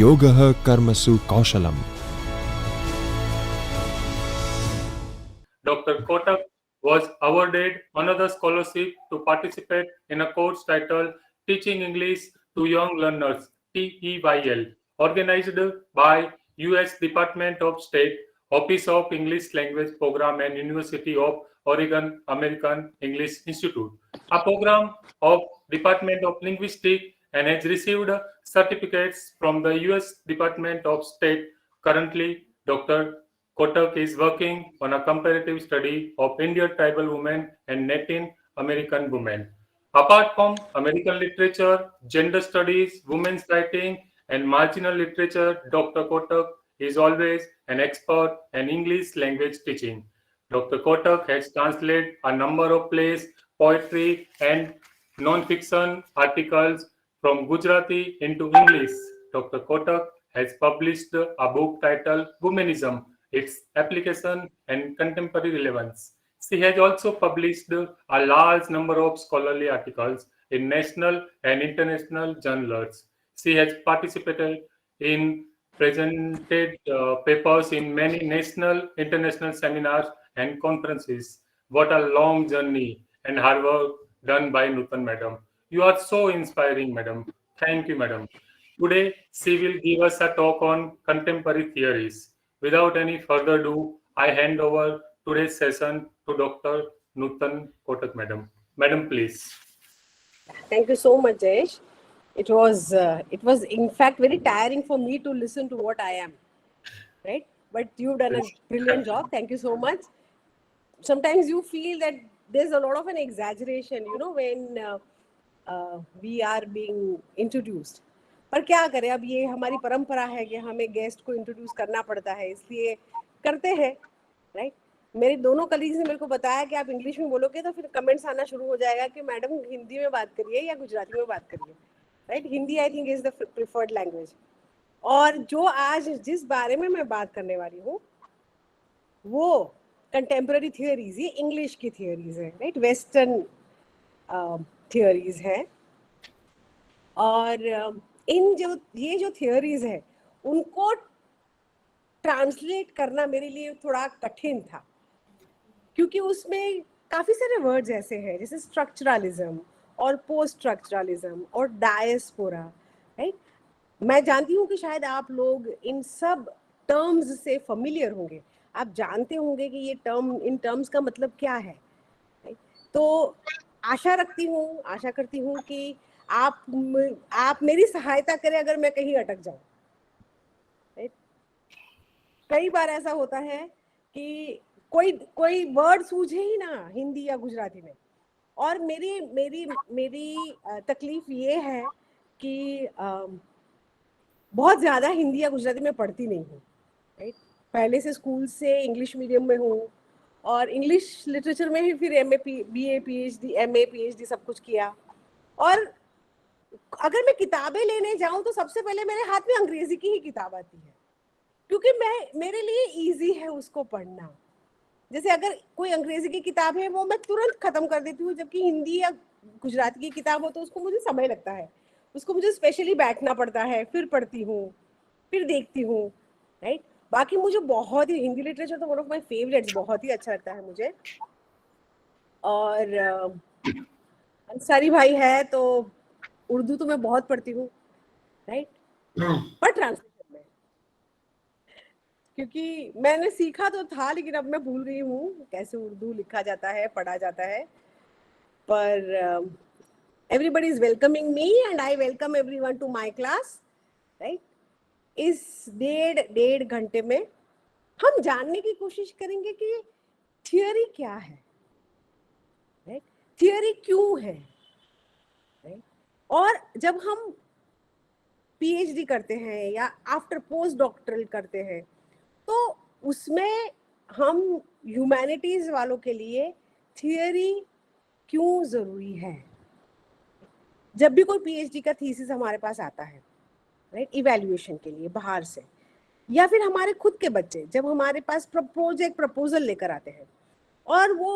योगः कर्मसु कौशलम्. Dr. Kotak was awarded another scholarship to participate in a course titled Teaching English to Young Learners, TEYL, organized by U.S. Department of State, Office of English Language Program and University of Oregon American English Institute, a program of Department of Linguistics, and has received certificates from the U.S. Department of State. Currently, Dr. Kotak is working on a comparative study of Indian tribal women and Native American women. Apart from American literature, gender studies, women's writing, and marginal literature, Dr. Kotak is always an expert in English language teaching. Dr. Kotak has translated a number of plays, poetry, and non-fiction articles from Gujarati into English. Dr. Kotak has published a book titled Womanism, its application and contemporary relevance. She has also published a large number of scholarly articles in national and international journals. She has participated in presented papers in many national, international seminars and conferences. What a long journey and hard work done by Nutan Madam. You are so inspiring, Madam. Thank you, Madam. Today, she will give us a talk on contemporary theories. Without any further ado, I hand over today's session to Dr. Nutan Kotak, Madam. Madam, please. Thank you so much, Jayesh. It was in fact very tiring for me to listen to what I am, right? But you've done a brilliant job. Thank you so much. Sometimes you feel that there's a lot of an exaggeration, when we are being introduced. पर क्या करें, अब ये हमारी परंपरा है कि हमें गेस्ट को इंट्रोड्यूस करना पड़ता है, इसलिए करते हैं, राइट? मेरे दोनों कलीग्स ने मेरे को बताया कि आप इंग्लिश में बोलोगे तो फिर कमेंट्स आना शुरू हो जाएगा कि मैडम हिंदी में बात करिए या गुजराती में बात करिए, right? Hindi I think is the preferred language. और जो आज जिस बारे में मैं बात करने वाली हूँ वो कंटेम्पररी थियोरीज, ये इंग्लिश की थियोरीज है, राइट? वेस्टर्न थियोरीज है. और ये जो थियोरीज है उनको ट्रांसलेट करना मेरे लिए थोड़ा कठिन था, क्योंकि उसमें काफ़ी सारे वर्ड्स ऐसे हैं जैसे स्ट्रक्चरलिज्म और पोस्ट स्ट्रक्चरलिज्म और डायस्पोरा, राइट? मैं जानती हूँ कि शायद आप लोग इन सब टर्म्स से फेमिलियर होंगे, आप जानते होंगे कि ये इन टर्म्स का मतलब क्या है, राइट? तो आशा करती हूँ कि आप मेरी सहायता करें अगर मैं कहीं अटक जाऊँ, राइट? कई बार ऐसा होता है कि कोई वर्ड सूझे ही ना हिंदी या गुजराती में, और मेरी तकलीफ ये है कि बहुत ज़्यादा हिंदी या गुजराती में पढ़ती नहीं हूँ, राइट? पहले से स्कूल से इंग्लिश मीडियम में हूँ और इंग्लिश लिटरेचर में ही फिर BA PhD MA PhD सब कुछ किया. और अगर मैं किताबें लेने जाऊँ तो सबसे पहले मेरे हाथ में अंग्रेजी की ही किताब आती है, क्योंकि मेरे लिए इजी है उसको पढ़ना. जैसे अगर कोई अंग्रेजी की किताब है वो मैं तुरंत खत्म कर देती हूँ, जबकि हिंदी या गुजराती की किताब हो तो उसको मुझे समय लगता है, उसको मुझे स्पेशली बैठना पड़ता है, फिर पढ़ती हूँ, फिर देखती हूँ, राइट? बाकी मुझे बहुत ही हिंदी लिटरेचर तो वन ऑफ माय फेवरेट्स, बहुत ही अच्छा लगता है मुझे. और अंसारी भाई है तो उर्दू तो मैं बहुत पढ़ती हूँ, राइट? पर ट्रांसलेशन में, क्योंकि मैंने सीखा तो था लेकिन अब मैं भूल गई हूँ कैसे उर्दू लिखा जाता है, पढ़ा जाता है. पर everybody is welcoming me and I welcome everyone to my class, right? इस डेढ़ घंटे में हम जानने की कोशिश करेंगे कि थियोरी क्या है, राइट? थियोरी क्यों है, राइट? और जब हम PhD करते हैं या आफ्टर पोस्ट डॉक्टरल करते हैं तो उसमें हम ह्यूमैनिटीज वालों के लिए थियोरी क्यों जरूरी है. जब भी कोई PhD का थीसिस हमारे पास आता है, राइट, इवैल्यूएशन के लिए बाहर से, या फिर हमारे खुद के बच्चे जब हमारे पास प्रपोजल लेकर आते हैं और वो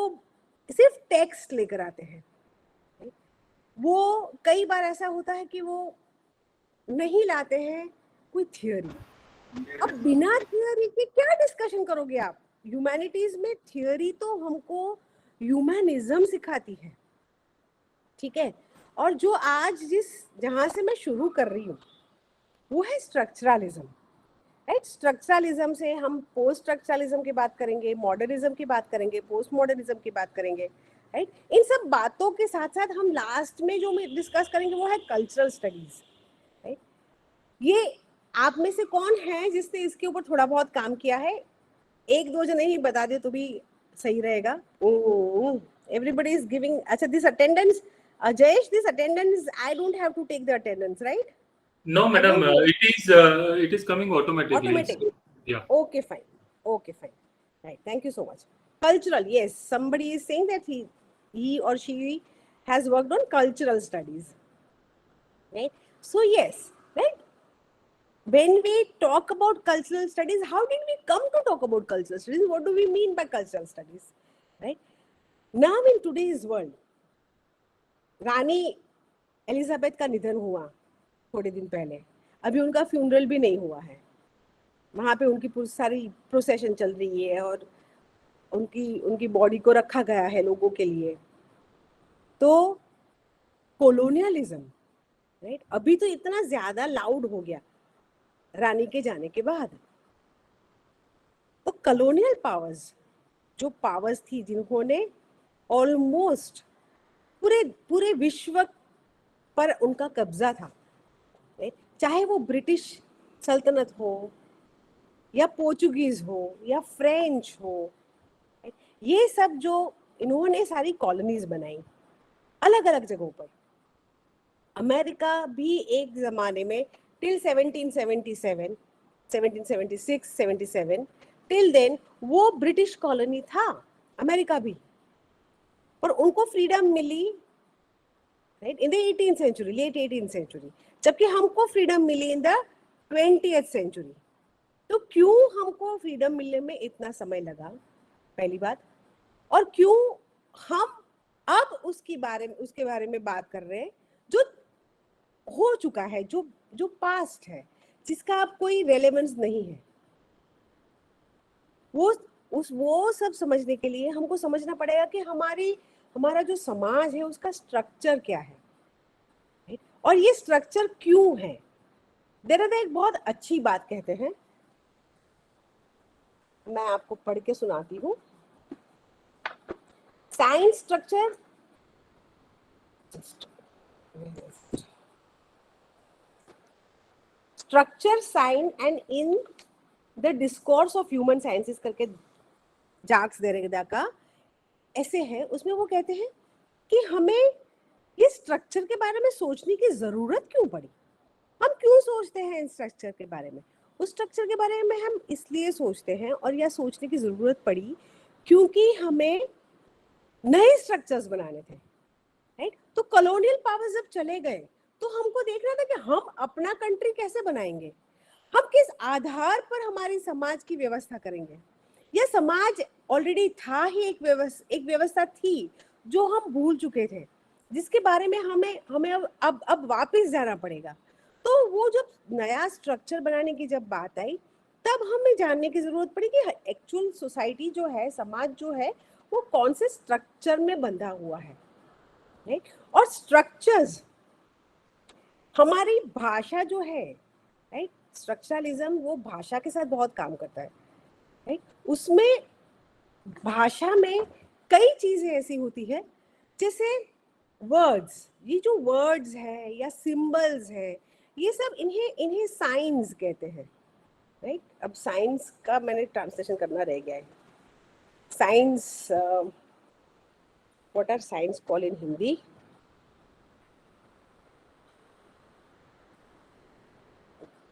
सिर्फ टेक्स्ट लेकर आते हैं, वो कई बार ऐसा होता है कि वो नहीं लाते हैं कोई थियोरी। अब बिना थियोरी के क्या डिस्कशन करोगे आप? ह्यूमैनिटीज में थियोरी तो हमको ह्यूमनिज्म सिखाती है, ठीक है। और जो आज जहां से मैं शुरू कर रही हूँ वो है स्ट्रक्चरलिज्म, राइट। स्ट्रक्चरलिज्म से हम पोस्ट स्ट्रक्चरलिज्म की बात करेंगे, मॉडर्निज्म की बात करेंगे, पोस्ट मॉडर्निज्म की बात करेंगे, राइट। इन सब बातों के साथ साथ हम लास्ट में जो डिस्कस करेंगे वो है कल्चरल स्टडीज, राइट। ये आप में से कौन है जिसने इसके ऊपर थोड़ा बहुत काम किया है? एक दो जने ही बता दे तो भी सही रहेगा। Everybody is giving. अच्छा, this attendance, Jayesh, this attendance, I don't have to take the attendance, right? No, madam, it is coming automatically. Automatic. So, yeah. Okay, fine. Okay, fine. Right. Thank you so much. Cultural, yes. Somebody is saying that he or she has worked on cultural studies, right? So yes, right. When we talk about cultural studies, how did we come to talk about cultural studies? What do we mean by cultural studies, right? Now in today's world, Rani Elizabeth का निधन हुआ थोड़े दिन पहले, अभी उनका funeral भी नहीं हुआ है। वहां पे उनकी पूरी सारी प्रोसेशन चल रही है और उनकी बॉडी को रखा गया है लोगों के लिए। तो कोलोनियलिज्म, राइट, अभी तो इतना ज्यादा लाउड हो गया रानी के जाने के बाद। तो कॉलोनियल पावर्स, जो पावर्स थी जिन्होंने ऑलमोस्ट पूरे विश्व पर उनका कब्जा था, चाहे वो ब्रिटिश सल्तनत हो या पोर्चुगीज हो या फ्रेंच हो, ये सब जो इन्होंने सारी कॉलोनीज बनाई अलग अलग जगहों पर। अमेरिका भी एक जमाने में टिल 1777, 1776, 77 टिल देन वो ब्रिटिश कॉलोनी था, अमेरिका भी। और उनको फ्रीडम मिली, right, in the 18th century, late 18th century, जबकि हमको फ्रीडम मिली इन द 20th सेंचुरी। तो क्यों हमको फ्रीडम मिलने में इतना समय लगा, पहली बात, और क्यों हम अब उसके बारे में बात कर रहे हैं जो हो चुका है, जो पास्ट है, जिसका अब कोई रेलेवेंस नहीं है। वो सब समझने के लिए हमको समझना पड़ेगा कि हमारा जो समाज है उसका स्ट्रक्चर क्या है, और ये स्ट्रक्चर क्यों है। देरादा एक बहुत अच्छी बात कहते हैं, मैं आपको पढ़ के सुनाती हूँ। Science structure, structure, sign and in the discourse of human sciences करके जाक्स देरेदा का ऐसे है। उसमें वो कहते हैं कि हमें ये स्ट्रक्चर के बारे में सोचने की जरूरत क्यों पड़ी। हम क्यों सोचते हैं इन स्ट्रक्चर के बारे में? उस स्ट्रक्चर के बारे में हम इसलिए सोचते हैं और यह सोचने की जरूरत पड़ी क्योंकि हमें नए स्ट्रक्चर्स बनाने थे, राइट। तो कॉलोनियल पावर्स जब चले गए तो हमको देखना था कि हम अपना कंट्री कैसे बनाएंगे, हम किस आधार पर हमारी समाज की व्यवस्था करेंगे। यह समाज ऑलरेडी था ही, एक व्यवस्था थी जो हम भूल चुके थे, जिसके बारे में हमें अब वापस जाना पड़ेगा। तो वो जब नया स्ट्रक्चर बनाने की जब बात आई, तब हमें जानने की जरूरत पड़ी कि एक्चुअल सोसाइटी जो है, समाज जो है, वो कौन से स्ट्रक्चर में बंधा हुआ है, राइट। और स्ट्रक्चर्स, हमारी भाषा जो है, राइट, स्ट्रक्चरलिज्म वो भाषा के साथ बहुत काम करता है, राइट। उसमें भाषा में कई चीजें ऐसी होती है, जैसे वर्ड्स, ये जो वर्ड्स है या सिंबल्स है, ये सब इन्हें साइंस कहते हैं, राइट। अब साइंस का मैंने ट्रांसलेशन करना रह गया है। Science, what are science called in Hindi?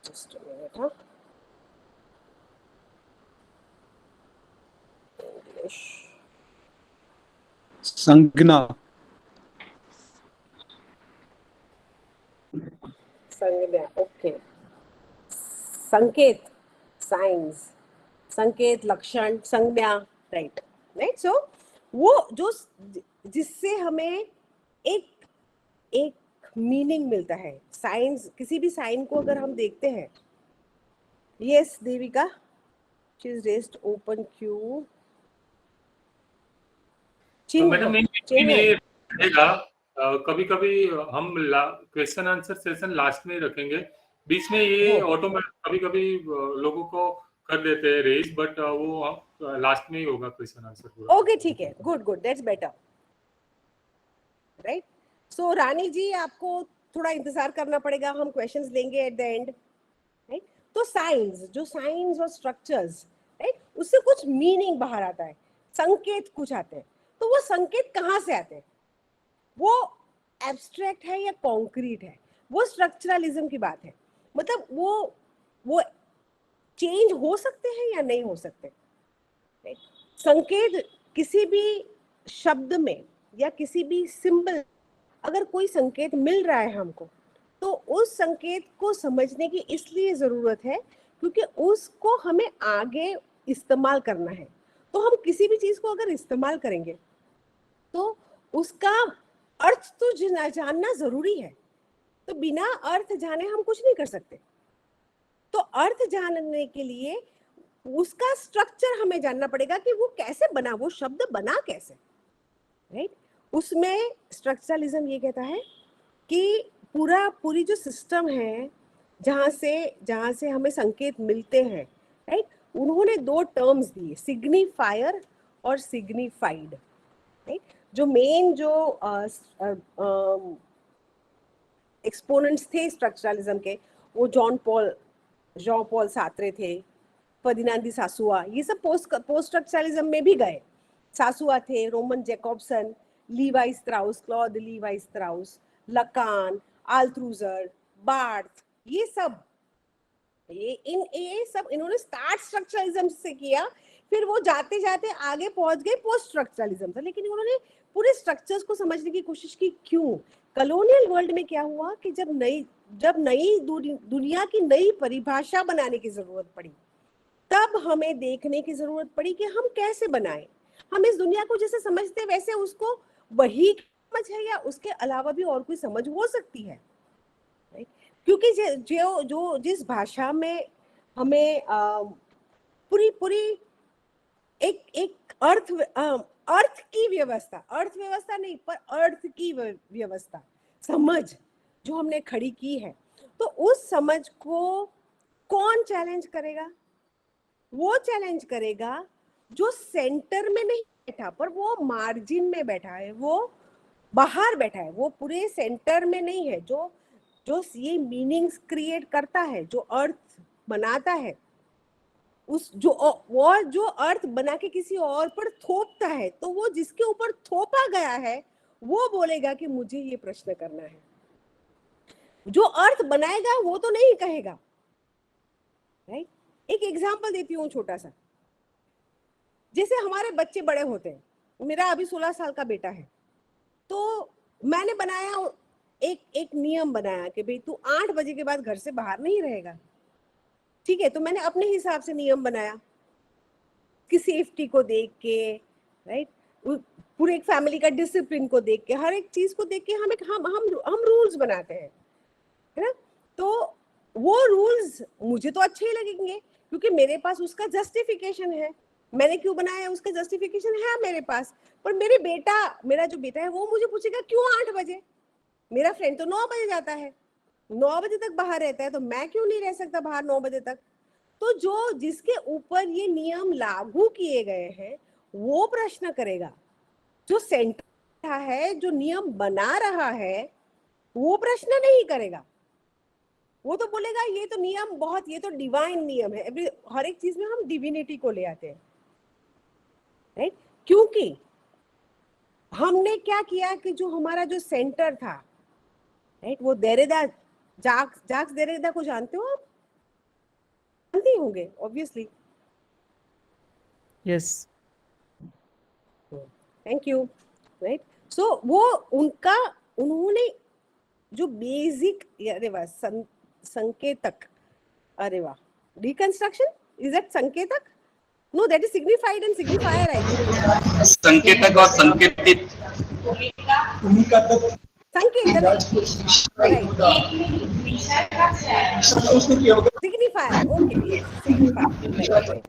Just a minute, हाँ, इंग्लिश संज्ञा, संज्ञा, ओके, संकेत, साइंस, संकेत, लक्षण, संज्ञा, राइट, राइट। सो वो जो जिससे हमें एक मीनिंग मिलता है। साइंस, किसी भी साइन को अगर हम देखते हैं Yes, Devika. She's raised open queue. तो मैडम ये रहेगा, कभी कभी हम क्वेश्चन आंसर सेशन लास्ट में ही रखेंगे, बीच में ये ऑटोमेटिक कभी कभी लोगों को कर देते हैं रेज, बट वो लास्ट में ही होगा क्वेश्चन आंसर। ओके, ठीक है, good good, that's better, right. So Rani ji, आपको थोड़ा इंतजार करना पड़ेगा, हम क्वेश्चंस लेंगे एट द एंड, राइट। तो साइंस और स्ट्रक्चर्स, राइट, उससे कुछ मीनिंग बाहर आता है, संकेत कुछ आते हैं। तो वो संकेत कहाँ से आते हैं? वो एब्स्ट्रैक्ट है या कॉन्क्रीट है? वो स्ट्रक्चरलिज्म की बात है। मतलब वो चेंज हो सकते हैं या नहीं हो सकते, राइट। संकेत किसी भी शब्द में या किसी भी सिंबल, अगर कोई संकेत मिल रहा है हमको, तो उस संकेत को समझने की इसलिए जरूरत है क्योंकि उसको हमें आगे इस्तेमाल करना है। तो हम किसी भी चीज को अगर इस्तेमाल करेंगे तो उसका अर्थ तो जानना जरूरी है। तो बिना अर्थ जाने हम कुछ नहीं कर सकते। तो अर्थ जानने के लिए उसका स्ट्रक्चर हमें जानना पड़ेगा कि वो कैसे बना, वो शब्द बना कैसे, राइट। उसमें स्ट्रक्चरलिज्म ये कहता है कि पूरी जो सिस्टम है जहाँ से हमें संकेत मिलते हैं, राइट, उन्होंने दो टर्म्स दिए, सिग्निफायर और सिग्निफाइड, राइट। जो मेन जो एक्सपोनेंट्स थे स्ट्रक्चरलिज्म के, वो जॉन पॉल सार्त्रे थे, फर्डिनांड डी सासुआ, ये सब पोस्ट स्ट्रक्चरलिज्म में भी गए। सासुआ थे, Roman Jakobson, Levi Strauss, Claude Levi Strauss, Lacan, Althusser, Barthes, ये सब इन्होंने स्टार्ट स्ट्रक्चरलिज्म से किया, फिर वो जाते जाते आगे पहुंच गए पोस्ट स्ट्रक्चरलिज्म तक। लेकिन उन्होंने पूरे स्ट्रक्चर्स को समझने की कोशिश की। क्यों? कॉलोनियल वर्ल्ड में क्या हुआ कि जब नई दुनिया की नई परिभाषा बनाने की जरूरत पड़ी, तब हमें देखने की जरूरत पड़ी कि हम कैसे बनाएं। हम इस दुनिया को जैसे समझते वैसे उसको वही समझ है या उसके अलावा भी और कोई समझ हो सकती है, राइट। क्योंकि जो जिस भाषा में हमें पूरी एक अर्थ की व्यवस्था, अर्थव्यवस्था नहीं पर अर्थ की व्यवस्था, समझ जो हमने खड़ी की है, तो उस समझ को कौन चैलेंज करेगा? वो चैलेंज करेगा जो सेंटर में नहीं बैठा पर वो मार्जिन में बैठा है, वो बाहर बैठा है, वो पूरे सेंटर में नहीं है, जो ये मीनिंग्स क्रिएट करता है, जो अर्थ बनाता है, जो अर्थ बना के किसी और पर थोपता है, तो वो जिसके ऊपर थोपा गया है वो बोलेगा कि मुझे ये प्रश्न करना है। जो अर्थ बनाएगा वो तो नहीं कहेगा, राइट। एक एग्जांपल देती हूँ छोटा सा। जैसे हमारे बच्चे बड़े होते हैं, मेरा अभी 16 साल का बेटा है, तो मैंने बनाया एक नियम बनाया कि भाई तू 8 बजे के बाद घर से बाहर नहीं रहेगा, ठीक है। तो मैंने अपने हिसाब से नियम बनाया कि सेफ्टी को देख के, राइट, पूरे एक फैमिली का डिसिप्लिन को देख के, हर एक चीज को देख के हम रूल्स बनाते हैं, है ना। तो वो रूल्स मुझे तो अच्छे ही लगेंगे क्योंकि मेरे पास उसका जस्टिफिकेशन है, मैंने क्यों बनाया उसका जस्टिफिकेशन है मेरे पास। पर मेरा जो बेटा है वो मुझे पूछेगा क्यों 8 बजे? मेरा फ्रेंड तो 9 बजे जाता है, 9 बजे तक बाहर रहता है, तो मैं क्यों नहीं रह सकता बाहर 9 बजे तक? तो जिसके ऊपर ये नियम लागू किए गए हैं वो प्रश्न करेगा। जो सेंटर है, जो नियम बना रहा है, वो प्रश्न नहीं करेगा। वो तो बोलेगा ये तो नियम ये तो डिवाइन नियम है। हर एक चीज में हम डिविनिटी को ले आते हैं, राइट। क्योंकि हमने क्या किया कि जो हमारा जो सेंटर था, राइट, वो देरेदा, जाक्स देरेदा को जानते हो आप? जानते होंगे obviously. Yes, thank you, right. So वो उन्होंने जो बेसिक, अरे वाह, संकेतक, अरे वाह, रिकंस्ट्रक्शन, इज दैट संकेतक? No, that is signified and signifier, I think. संकेतक और संकेतित, संकेत, right? Signifier, okay, yes, signifier,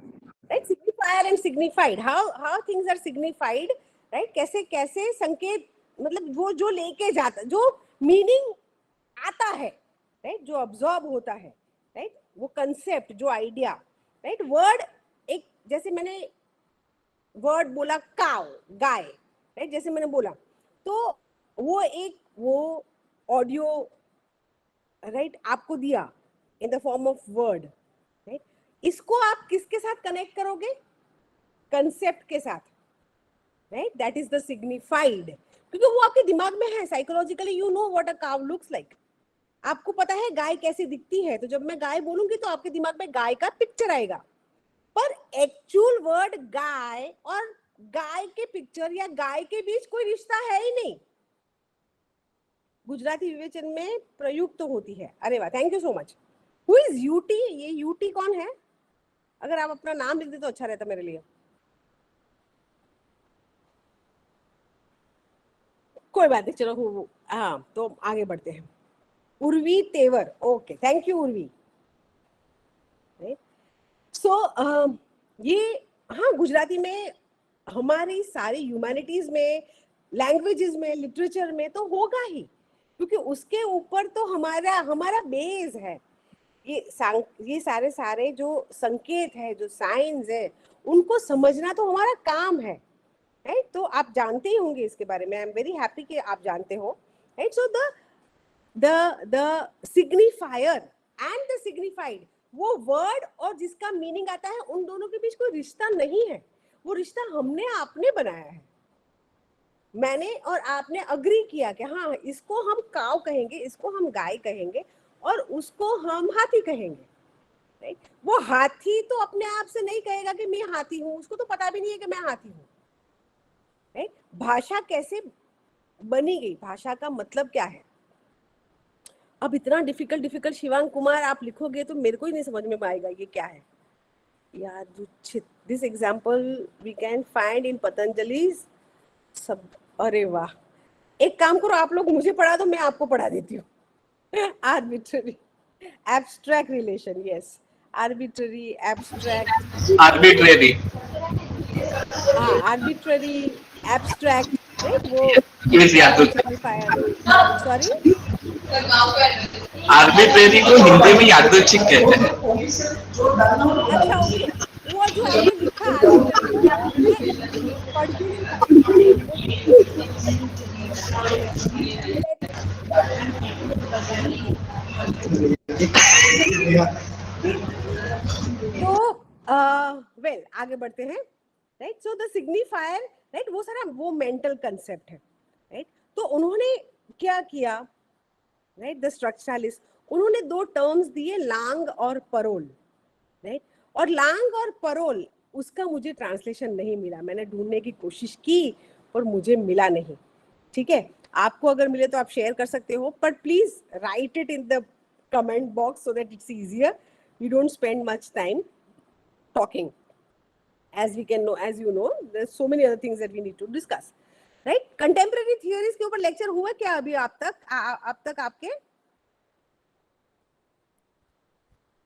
right? Signifier and signified. How things are signified, right? कैसे संकेत, मतलब वो जो लेके जाता, जो मीनिंग आता है, राइट, जो अब्सॉर्ब होता है, राइट, वो कंसेप्ट, जो आइडिया, राइट, वर्ड, एक जैसे मैंने वर्ड बोला काउ, गाय, राइट, जैसे मैंने बोला, तो वो ऑडियो, राइट, आपको दिया in the form of word, right, इसको आप किसके साथ कनेक्ट करोगे? कंसेप्ट के साथ, right, that is the signified, क्योंकि वो आपके दिमाग में है, psychologically you know what a cow looks like, आपको पता है गाय कैसी दिखती है, तो जब मैं गाय बोलूंगी तो आपके दिमाग में गाय का पिक्चर आएगा, पर एक्चुअल वर्ड गाय और गाय के पिक्चर या गाय के बीच कोई रिश्ता है ही नहीं, गुजराती विवेचन में प्रयुक्त तो होती है। अरे वाह, thank you so much. Who is UT? ये यूटी कौन है? अगर आप अपना नाम लिख दे तो अच्छा रहता मेरे लिए। कोई बात नहीं, चलो, हाँ, तो आगे बढ़ते हैं। उर्वी तेवर, ओके, थैंक यू उर्वी। सो ये, हाँ, गुजराती में, हमारी सारी ह्यूमैनिटीज में, लैंग्वेजेस में, लिटरेचर में तो होगा ही, क्योंकि उसके ऊपर तो हमारा बेस है। ये सारे जो संकेत है, जो साइंस है, उनको समझना तो हमारा काम है, राइट? तो आप जानते ही होंगे इसके बारे में, आई एम वेरी हैप्पी कि आप जानते हो, right? So the signifier and the signified, वो वर्ड और जिसका मीनिंग आता है, उन दोनों के बीच कोई रिश्ता नहीं है, वो रिश्ता हमने आपने बनाया है। मैंने और आपने अग्री किया कि हाँ, इसको हम काव कहेंगे, इसको हम गाय कहेंगे, और उसको हम हाथी कहेंगे, राइट? वो हाथी तो अपने आप से नहीं कहेगा कि मैं हाथी हूँ, उसको तो पता भी नहीं है कि मैं हाथी हूँ, राइट? भाषा कैसे बनी गई, भाषा का मतलब क्या है? अब इतना डिफिकल्ट शिवांग कुमार आप लिखोगे तो मेरे को ही नहीं समझ में आएगा ये क्या है यार। This example we can find in Patanjali सब। अरे वाह, एक काम करो, आप लोग मुझे पढ़ा दो, मैं आपको पढ़ा देती हूँ। Arbitrary abstract relation, yes, arbitrary abstract, arbitrary, हाँ, आर्बिट्ररी एब्स्ट्रैक्ट, राइट? वो इज यादव। सॉरी, आर्बिट्रेरी को हिंदी में यादृच्छिक कहते हैं। अच्छा, ओके, वो जो आपने लिखा आर्बिट्ररी, वो मैं पढ़ भी नहीं पाऊंगी। तो वेल, आगे बढ़ते हैं, right? So the signifier, right, वो सारा वो मेंटल कंसेप्ट है, राइट? तो उन्होंने क्या किया, राइट? द स्ट्रक्चरलिस्ट, उन्होंने दो टर्म्स दिए, लांग और परोल, राइट? और लांग और परोल, उसका मुझे ट्रांसलेशन नहीं मिला, मैंने ढूंढने की कोशिश की और मुझे मिला नहीं, ठीक है? आपको अगर मिले तो आप शेयर कर सकते हो, but please write it in the comment box so that it's easier, we don't spend much time talking, as we can know, as you know, there's so many other things that we need to discuss, right? Contemporary theories के ऊपर lecture हुआ क्या अभी आप तक आपके?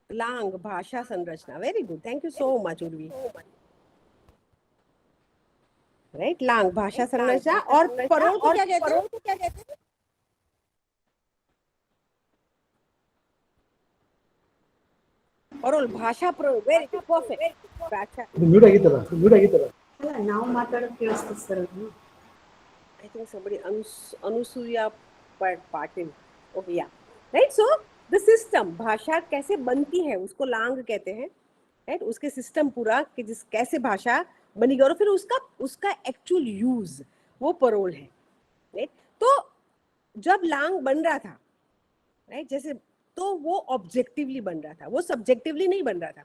Langue, भाषा संरचना, very good, thank you so much Urvi, right? Langue, भाषा संरचना, और परोल को क्या कहते हैं? ಪರೋಲ್, ಭಾಷಾ ಪರೋಲ್, ವೆರಿ ಪರ್ಫೆಕ್ಟ್. ಭಾಷಾ ಮ್ಯೂಟ್ ಆಗಿತ್ತಲ್ಲ ಅಲ್ಲ, ನಾವು ಮಾತಾಡೋದು ಕೇಳಿಸ್ತದೆ ಸರ್ ಅದು. I think somebody Anusuiya Patil, okay, या, राइट? सो द सिस्टम, भाषा कैसे बनती है उसको लांग कहते हैं, राइट? उसके सिस्टम पूरा कि जिस कैसे भाषा बनी, और फिर उसका एक्चुअल यूज, वो परोल है, राइट? तो जब लांग बन रहा था, राइट, जैसे, तो वो ऑब्जेक्टिवली बन रहा था, वो सब्जेक्टिवली नहीं बन रहा था,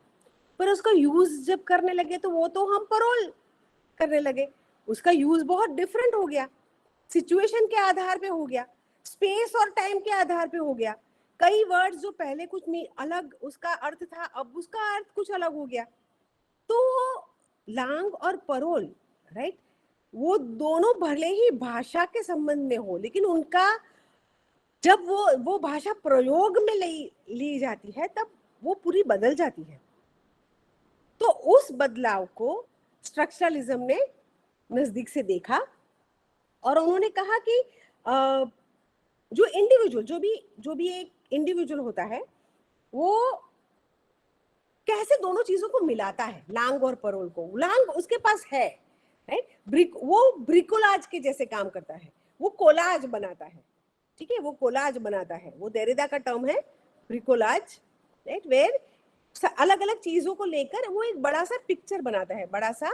पर उसका यूज जब करने लगे तो वो तो हम परोल करने लगे, उसका यूज बहुत डिफरेंट हो गया, सिचुएशन के आधार पे हो गया, स्पेस और टाइम के आधार पे हो गया, कई वर्ड्स जो पहले कुछ अलग उसका अर्थ था, अब उसका अर्थ कुछ अलग हो गया। तो लांग और परोल, राइट, वो दोनों भले ही भाषा के संबंध में हो, लेकिन उनका जब वो भाषा प्रयोग में ली जाती है तब वो पूरी बदल जाती है। तो उस बदलाव को स्ट्रक्चरलिज्म ने नजदीक से देखा और उन्होंने कहा कि जो इंडिविजुअल जो भी एक इंडिविजुअल होता है वो कैसे दोनों चीजों को मिलाता है, लांग और परोल को। लांग उसके पास है, राइट, वो ब्रिकोलाज के जैसे काम करता है, वो कोलाज बनाता है, ठीक है, वो कोलाज बनाता है, वो देरिदा का टर्म है ब्रिकोलाज, राइट, वेयर अलग अलग चीजों को लेकर वो एक बड़ा सा पिक्चर बनाता है, बड़ा सा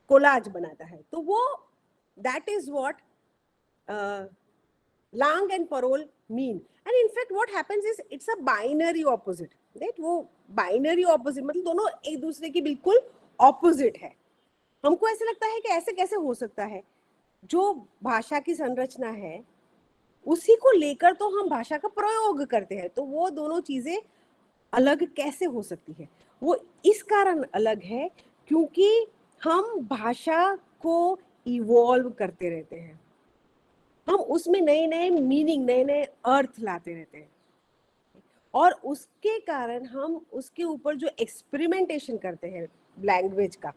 कोलाज बनाता है। तो वो that is what Lang and Parole mean. And in fact what happens is it's a binary opposite, right? वो binary opposite मतलब दोनों एक दूसरे की बिल्कुल opposite है। हमको ऐसे लगता है कि ऐसे कैसे हो सकता है, जो भाषा की संरचना है उसी को लेकर तो हम भाषा का प्रयोग करते हैं, तो वो दोनों चीजें अलग कैसे हो सकती है। वो इस कारण अलग है क्योंकि हम भाषा को इवॉल्व करते रहते हैं, हम उसमें नए नए मीनिंग, नए नए अर्थ लाते रहते हैं, और उसके कारण हम उसके ऊपर जो एक्सपेरिमेंटेशन करते हैं लैंग्वेज का,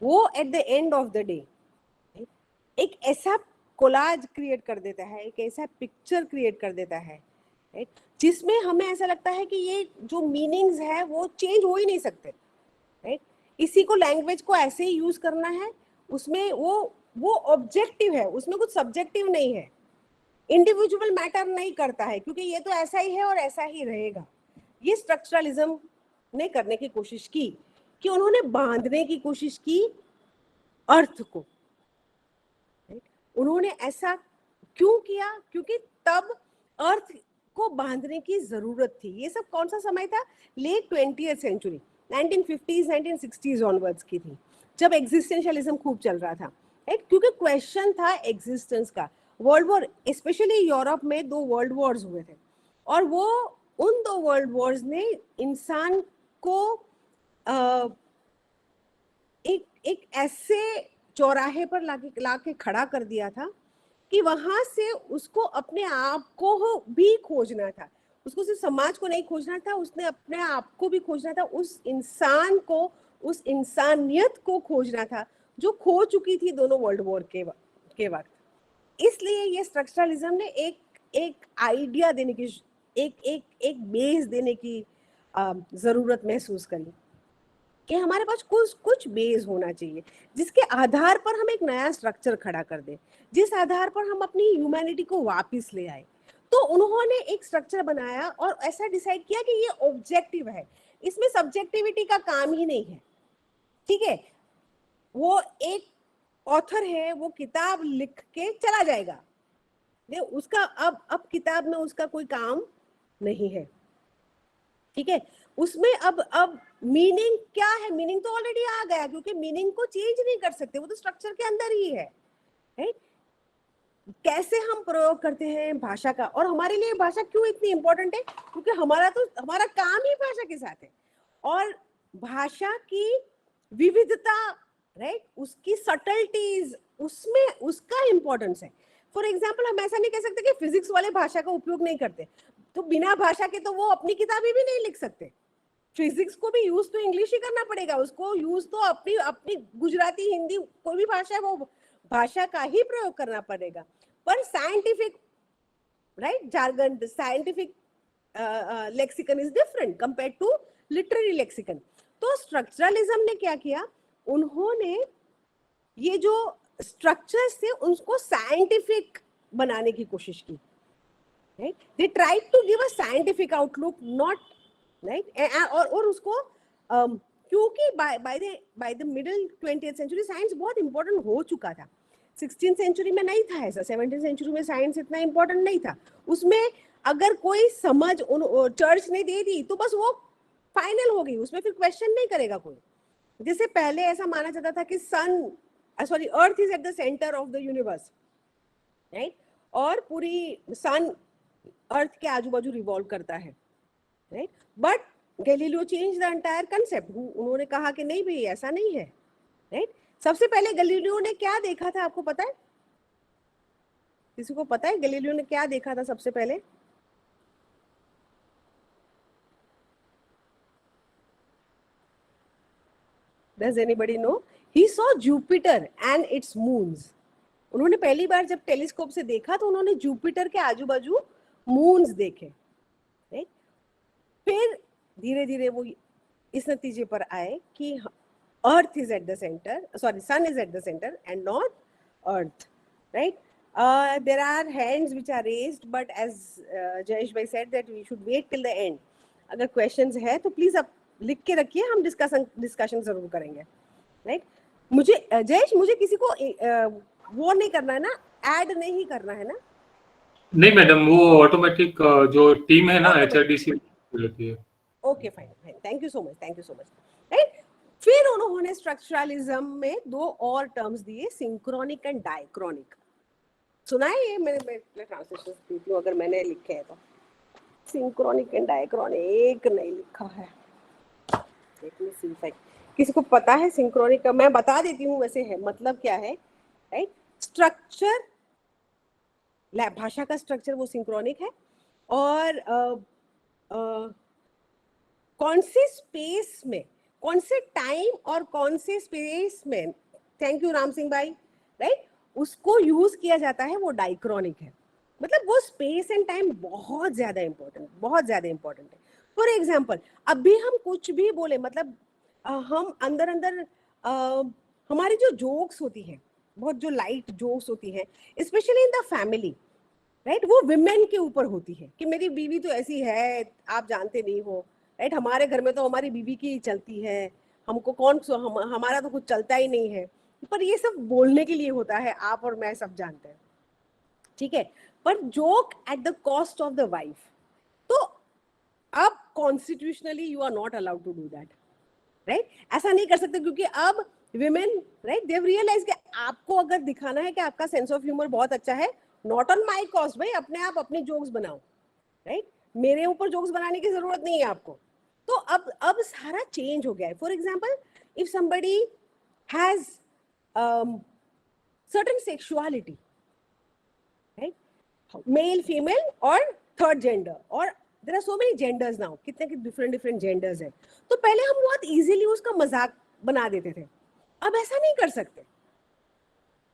वो eight the end of the day एक ऐसा कोलाज क्रिएट कर देता है, एक ऐसा पिक्चर क्रिएट कर देता है, जिसमें हमें ऐसा लगता है कि ये जो मीनिंग्स है वो चेंज हो ही नहीं सकते, राइट। इसी को लैंग्वेज को ऐसे ही यूज करना है, उसमें वो ऑब्जेक्टिव है, उसमें कुछ सब्जेक्टिव नहीं है, इंडिविजुअल मैटर नहीं करता है, क्योंकि ये तो ऐसा ही है और ऐसा ही रहेगा। ये स्ट्रक्चरलिज्म ने करने की कोशिश की कि उन्होंने बांधने की कोशिश की अर्थ को। उन्होंने ऐसा क्यों किया? क्योंकि तब अर्थ को बांधने की जरूरत थी। ये सब कौन सा समय था? Late 20th century, 1950s 1960s onwards की थी, जब एग्जिस्टेंशियलिज्म खूब चल रहा था, क्योंकि क्वेश्चन था एग्जिस्टेंस का। वर्ल्ड वॉर, स्पेशली यूरोप में 2 वर्ल्ड वॉर्स हुए थे, और वो उन 2 वर्ल्ड वॉर्स ने इंसान को एक ऐसे चौराहे पर लाके खड़ा कर दिया था कि वहां से उसको अपने आप को भी खोजना था, उसको सिर्फ समाज को नहीं खोजना था, उसने अपने आप को भी खोजना था, उस इंसान को, उस इंसानियत को खोजना था जो खो चुकी थी दोनों वर्ल्ड वॉर के वक्त। इसलिए ये स्ट्रक्चरलिज्म ने एक आइडिया देने की, एक बेस देने की जरूरत महसूस करी कि हमारे पास कुछ बेस होना चाहिए जिसके आधार पर हम एक नया स्ट्रक्चर खड़ा कर दें, जिस आधार पर हम अपनी ह्यूमैनिटी को वापस ले आए। तो उन्होंने एक स्ट्रक्चर बनाया और ऐसा डिसाइड किया कि ये ऑब्जेक्टिव है, इसमें सब्जेक्टिविटी का काम ही नहीं है, ठीक है। वो एक ऑथर है, वो किताब लिख के चला जाएगा, उसका अब किताब में उसका कोई काम नहीं है, ठीक है। उसमें अब मीनिंग क्या है? मीनिंग तो ऑलरेडी आ गया, क्योंकि मीनिंग को चेंज नहीं कर सकते, वो तो स्ट्रक्चर के अंदर ही है, राइट। कैसे हम प्रयोग करते हैं भाषा का, और हमारे लिए भाषा क्यों इतनी इंपॉर्टेंट है? क्योंकि हमारा काम ही भाषा के साथ है, और भाषा की विविधता, राइट, उसकी सटल्टीज, उसमें उसका इंपॉर्टेंस है। फॉर एग्जाम्पल, हम ऐसा नहीं कह सकते कि फिजिक्स वाले भाषा का उपयोग नहीं करते, तो बिना भाषा के तो वो अपनी किताबें भी नहीं लिख सकते। फिजिक्स को भी यूज तो इंग्लिश ही करना पड़ेगा, उसको यूज तो अपनी गुजराती, हिंदी, कोई भी भाषा है वो भाषा का ही प्रयोग करना पड़ेगा। पर scientific, right, jargon, scientific lexicon is different compare to literary lexicon. तो स्ट्रक्चरलिज्म ने क्या किया? उन्होंने ये जो स्ट्रक्चर्स थे उनको साइंटिफिक बनाने की कोशिश की, right. They tried to give a scientific outlook, not right, और उसको क्योंकि by the middle 20th century science बहुत इंपॉर्टेंट हो चुका था। 16th सेंचुरी में नहीं था ऐसा, 17th सेंचुरी में साइंस इतना इंपॉर्टेंट नहीं था। उसमें अगर कोई समझ चर्च ने दे दी तो बस वो फाइनल हो गई, उसमें फिर क्वेश्चन नहीं करेगा कोई। जैसे पहले ऐसा माना जाता था कि earth is at the centre of the universe, right, और पूरी सन अर्थ के आजू बाजू रिवॉल्व करता है, right. But Galileo change the entire concept. उन्होंने कहा कि नहीं भाई, ऐसा नहीं है, राइट। सबसे पहले गैलीलियो ने क्या देखा था, आपको पता है? किसी को पता है गैलीलियो ने क्या देखा था सबसे पहले? Does anybody know? He saw Jupiter and its moons. उन्होंने पहली बार जब टेलीस्कोप से देखा तो उन्होंने जुपिटर के आजू बाजू मून्स देखे, राइट? फिर धीरे धीरे वो इस नतीजे पर आए कि earth is at the centre, sorry sun is at the centre and not earth, right? There are hands which are raised, but as Jayesh bhai said that we should wait till the end. अगर questions है तो please आप लिख के रखिए, हम discussion जरूर करेंगे, राइट? मुझे जयेश, मुझे किसी को वो नहीं करना है ना, ऐड नहीं करना है ना? नहीं मैडम, वो ऑटोमेटिक जो टीम है ना HRDC होती है। Okay fine fine, thank you so much, thank you so much, right? फिर उन्होंने स्ट्रक्चरलिज्म में दो और टर्म्स दिए, सिंक्रोनिक एंड डायक्रॉनिक। सुना है ये? मैं ट्रांसलेशन देती हूँ अगर मैंने लिखे है तो। सिंक्रोनिक एंड डायक्रॉनिक एक नहीं लिखा है, किसी को पता है सिंक्रोनिक का? मैं बता देती हूँ वैसे है, मतलब क्या है, राइट? स्ट्रक्चर, भाषा का स्ट्रक्चर वो सिंक्रोनिक है, और कौन से स्पेस में, कौन से टाइम और कौन से स्पेस में, थैंक यू राम सिंह भाई, राइट, उसको यूज किया जाता है, वो डाइक्रोनिक है। मतलब वो स्पेस एंड टाइम बहुत ज्यादा इंपॉर्टेंट, बहुत ज्यादा इंपॉर्टेंट है। फॉर एग्जाम्पल, अभी हम कुछ भी बोले, मतलब हम अंदर अंदर हमारी जो जोक्स होती है, बहुत जो लाइट जोक्स होती है, specially in the family, right, वो विमेन के ऊपर होती है कि मेरी बीवी तो ऐसी है, आप जानते नहीं हो, राइट? हमारे घर में तो हमारी बीवी की ही चलती है, हमको कौन हमारा तो कुछ चलता ही नहीं है। पर ये सब बोलने के लिए होता है, आप और मैं सब जानते हैं, ठीक है? पर joke at the cost of the wife, तो अब constitutionally you are not allowed to do that, right? ऐसा नहीं कर सकते, क्योंकि अब women, right, they have realise कि आपको अगर दिखाना है कि आपका सेंस ऑफ ह्यूमर बहुत अच्छा है, नॉट ऑन माई कॉस्ट, भाई अपने आप अपने जोक्स बनाओ, राइट? मेरे ऊपर जोक्स बनाने की जरूरत नहीं है आपको। तो अब सारा चेंज हो गया है। For example, if somebody has certain sexuality, right, male, female और थर्ड जेंडर, और there are so many genders now, कितने के डिफरेंट जेंडर्स है, तो पहले हम बहुत इजीली उसका मजाक बना देते थे, अब ऐसा नहीं कर सकते,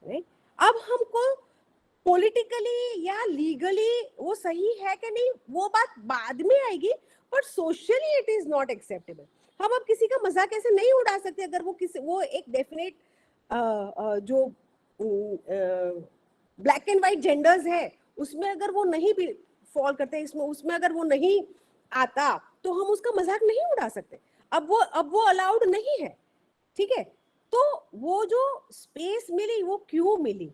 राइट? अब हमको पॉलिटिकली या लीगली वो सही है कि नहीं, वो बात बाद में आएगी, but socially it is not acceptable. हम अब किसी का मजाक ऐसे नहीं उड़ा सकते अगर वो एक डेफिनेट जो ब्लैक एंड व्हाइट जेंडर्स है उसमें अगर वो नहीं भी फॉल करते, इसमें उसमें अगर वो नहीं आता, तो हम उसका मजाक नहीं उड़ा सकते। अब वो अलाउड नहीं है, ठीक है? तो वो जो स्पेस मिली वो क्यों मिली,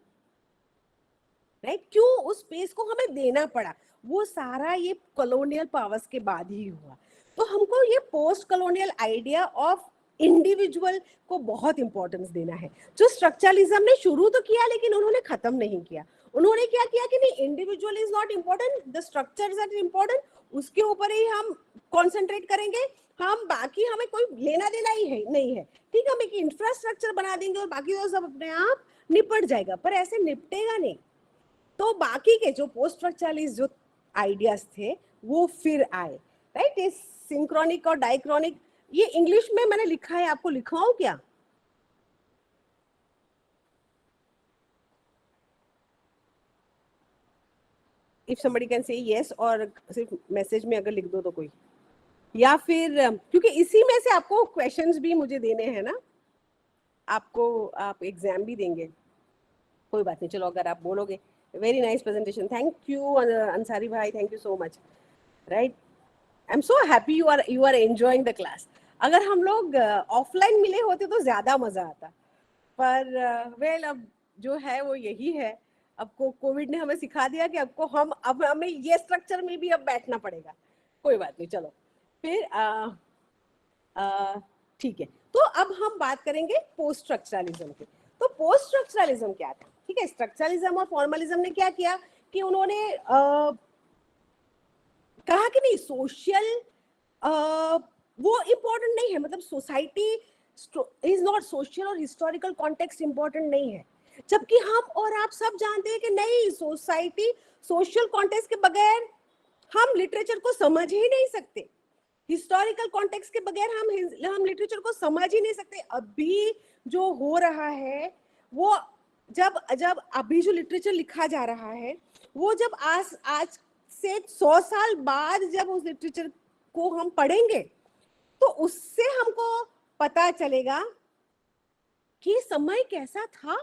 राइट? क्यों उस स्पेस को हमें देना पड़ा? वो सारा ये कॉलोनियल पावर्स के बाद ही हुआ। तो हमको ये post colonial idea of individual को बहुत इंपॉर्टेंस देना है, जो स्ट्रक्चरलिज्म ने शुरू तो किया लेकिन उन्होंने खत्म नहीं किया। उन्होंने क्या किया कि नहीं, individual is not important, the structures are important, उसके ऊपर ही हम कॉन्सेंट्रेट करेंगे, हम बाकी हमें कोई लेना देना ही है नहीं है, ठीक है? हम एक इंफ्रास्ट्रक्चर बना देंगे और बाकी तो सब अपने आप निपट जाएगा, पर ऐसे निपटेगा नहीं। तो बाकी के जो पोस्ट स्ट्रक्चरलिस्ट जो आइडियाज थे वो फिर आए, राइट? ये सिंक्रोनिक और डाइक्रोनिक, ये इंग्लिश में मैंने लिखा है, आपको लिखवाऊं क्या? If somebody can say yes, और सिर्फ मैसेज में अगर लिख दो तो कोई, या फिर क्योंकि इसी में से आपको क्वेश्चंस भी मुझे देने हैं ना, आपको आप एग्जाम भी देंगे, कोई बात नहीं, चलो अगर आप बोलोगे। Very nice presentation, thank you Ansari भाई, thank you so much, right? I am so happy you are enjoying the class. अगर हम लोग ऑफलाइन मिले होते तो ज्यादा मजा आता, पर वेल अब जो है वो यही है। अब कोविड ने हमें सिखा दिया कि अब हमें ये स्ट्रक्चर में भी अब बैठना पड़ेगा, कोई बात नहीं, चलो फिर ठीक है। तो अब हम बात करेंगे पोस्ट स्ट्रक्चरलिज्म की। तो पोस्ट स्ट्रक्चरलिज्म क्या था, ठीक है? स्ट्रक्चरलिज्म और फॉर्मलिज्म ने क्या किया कि उन्होंने कहा कि नहीं, सोशल वो इम्पोर्टेंट नहीं है, मतलब सोसाइटी इज नॉट सोशल और हिस्टोरिकल कॉन्टेक्स्ट इम्पोर्टेंट नहीं है, जबकि हम और आप सब जानते हैं कि नहीं, सोसाइटी सोशल कॉन्टेक्स्ट के बगैर हम लिटरेचर को समझ ही नहीं सकते, हिस्टोरिकल कॉन्टेक्स्ट के बगैर हम लिटरेचर को समझ ही नहीं सकते। अभी जो हो रहा है वो जब जब अभी जो लिटरेचर लिखा जा रहा है वो जब आज से 100 साल बाद जब उस लिटरेचर को हम पढ़ेंगे तो उससे हमको पता चलेगा कि समय कैसा था,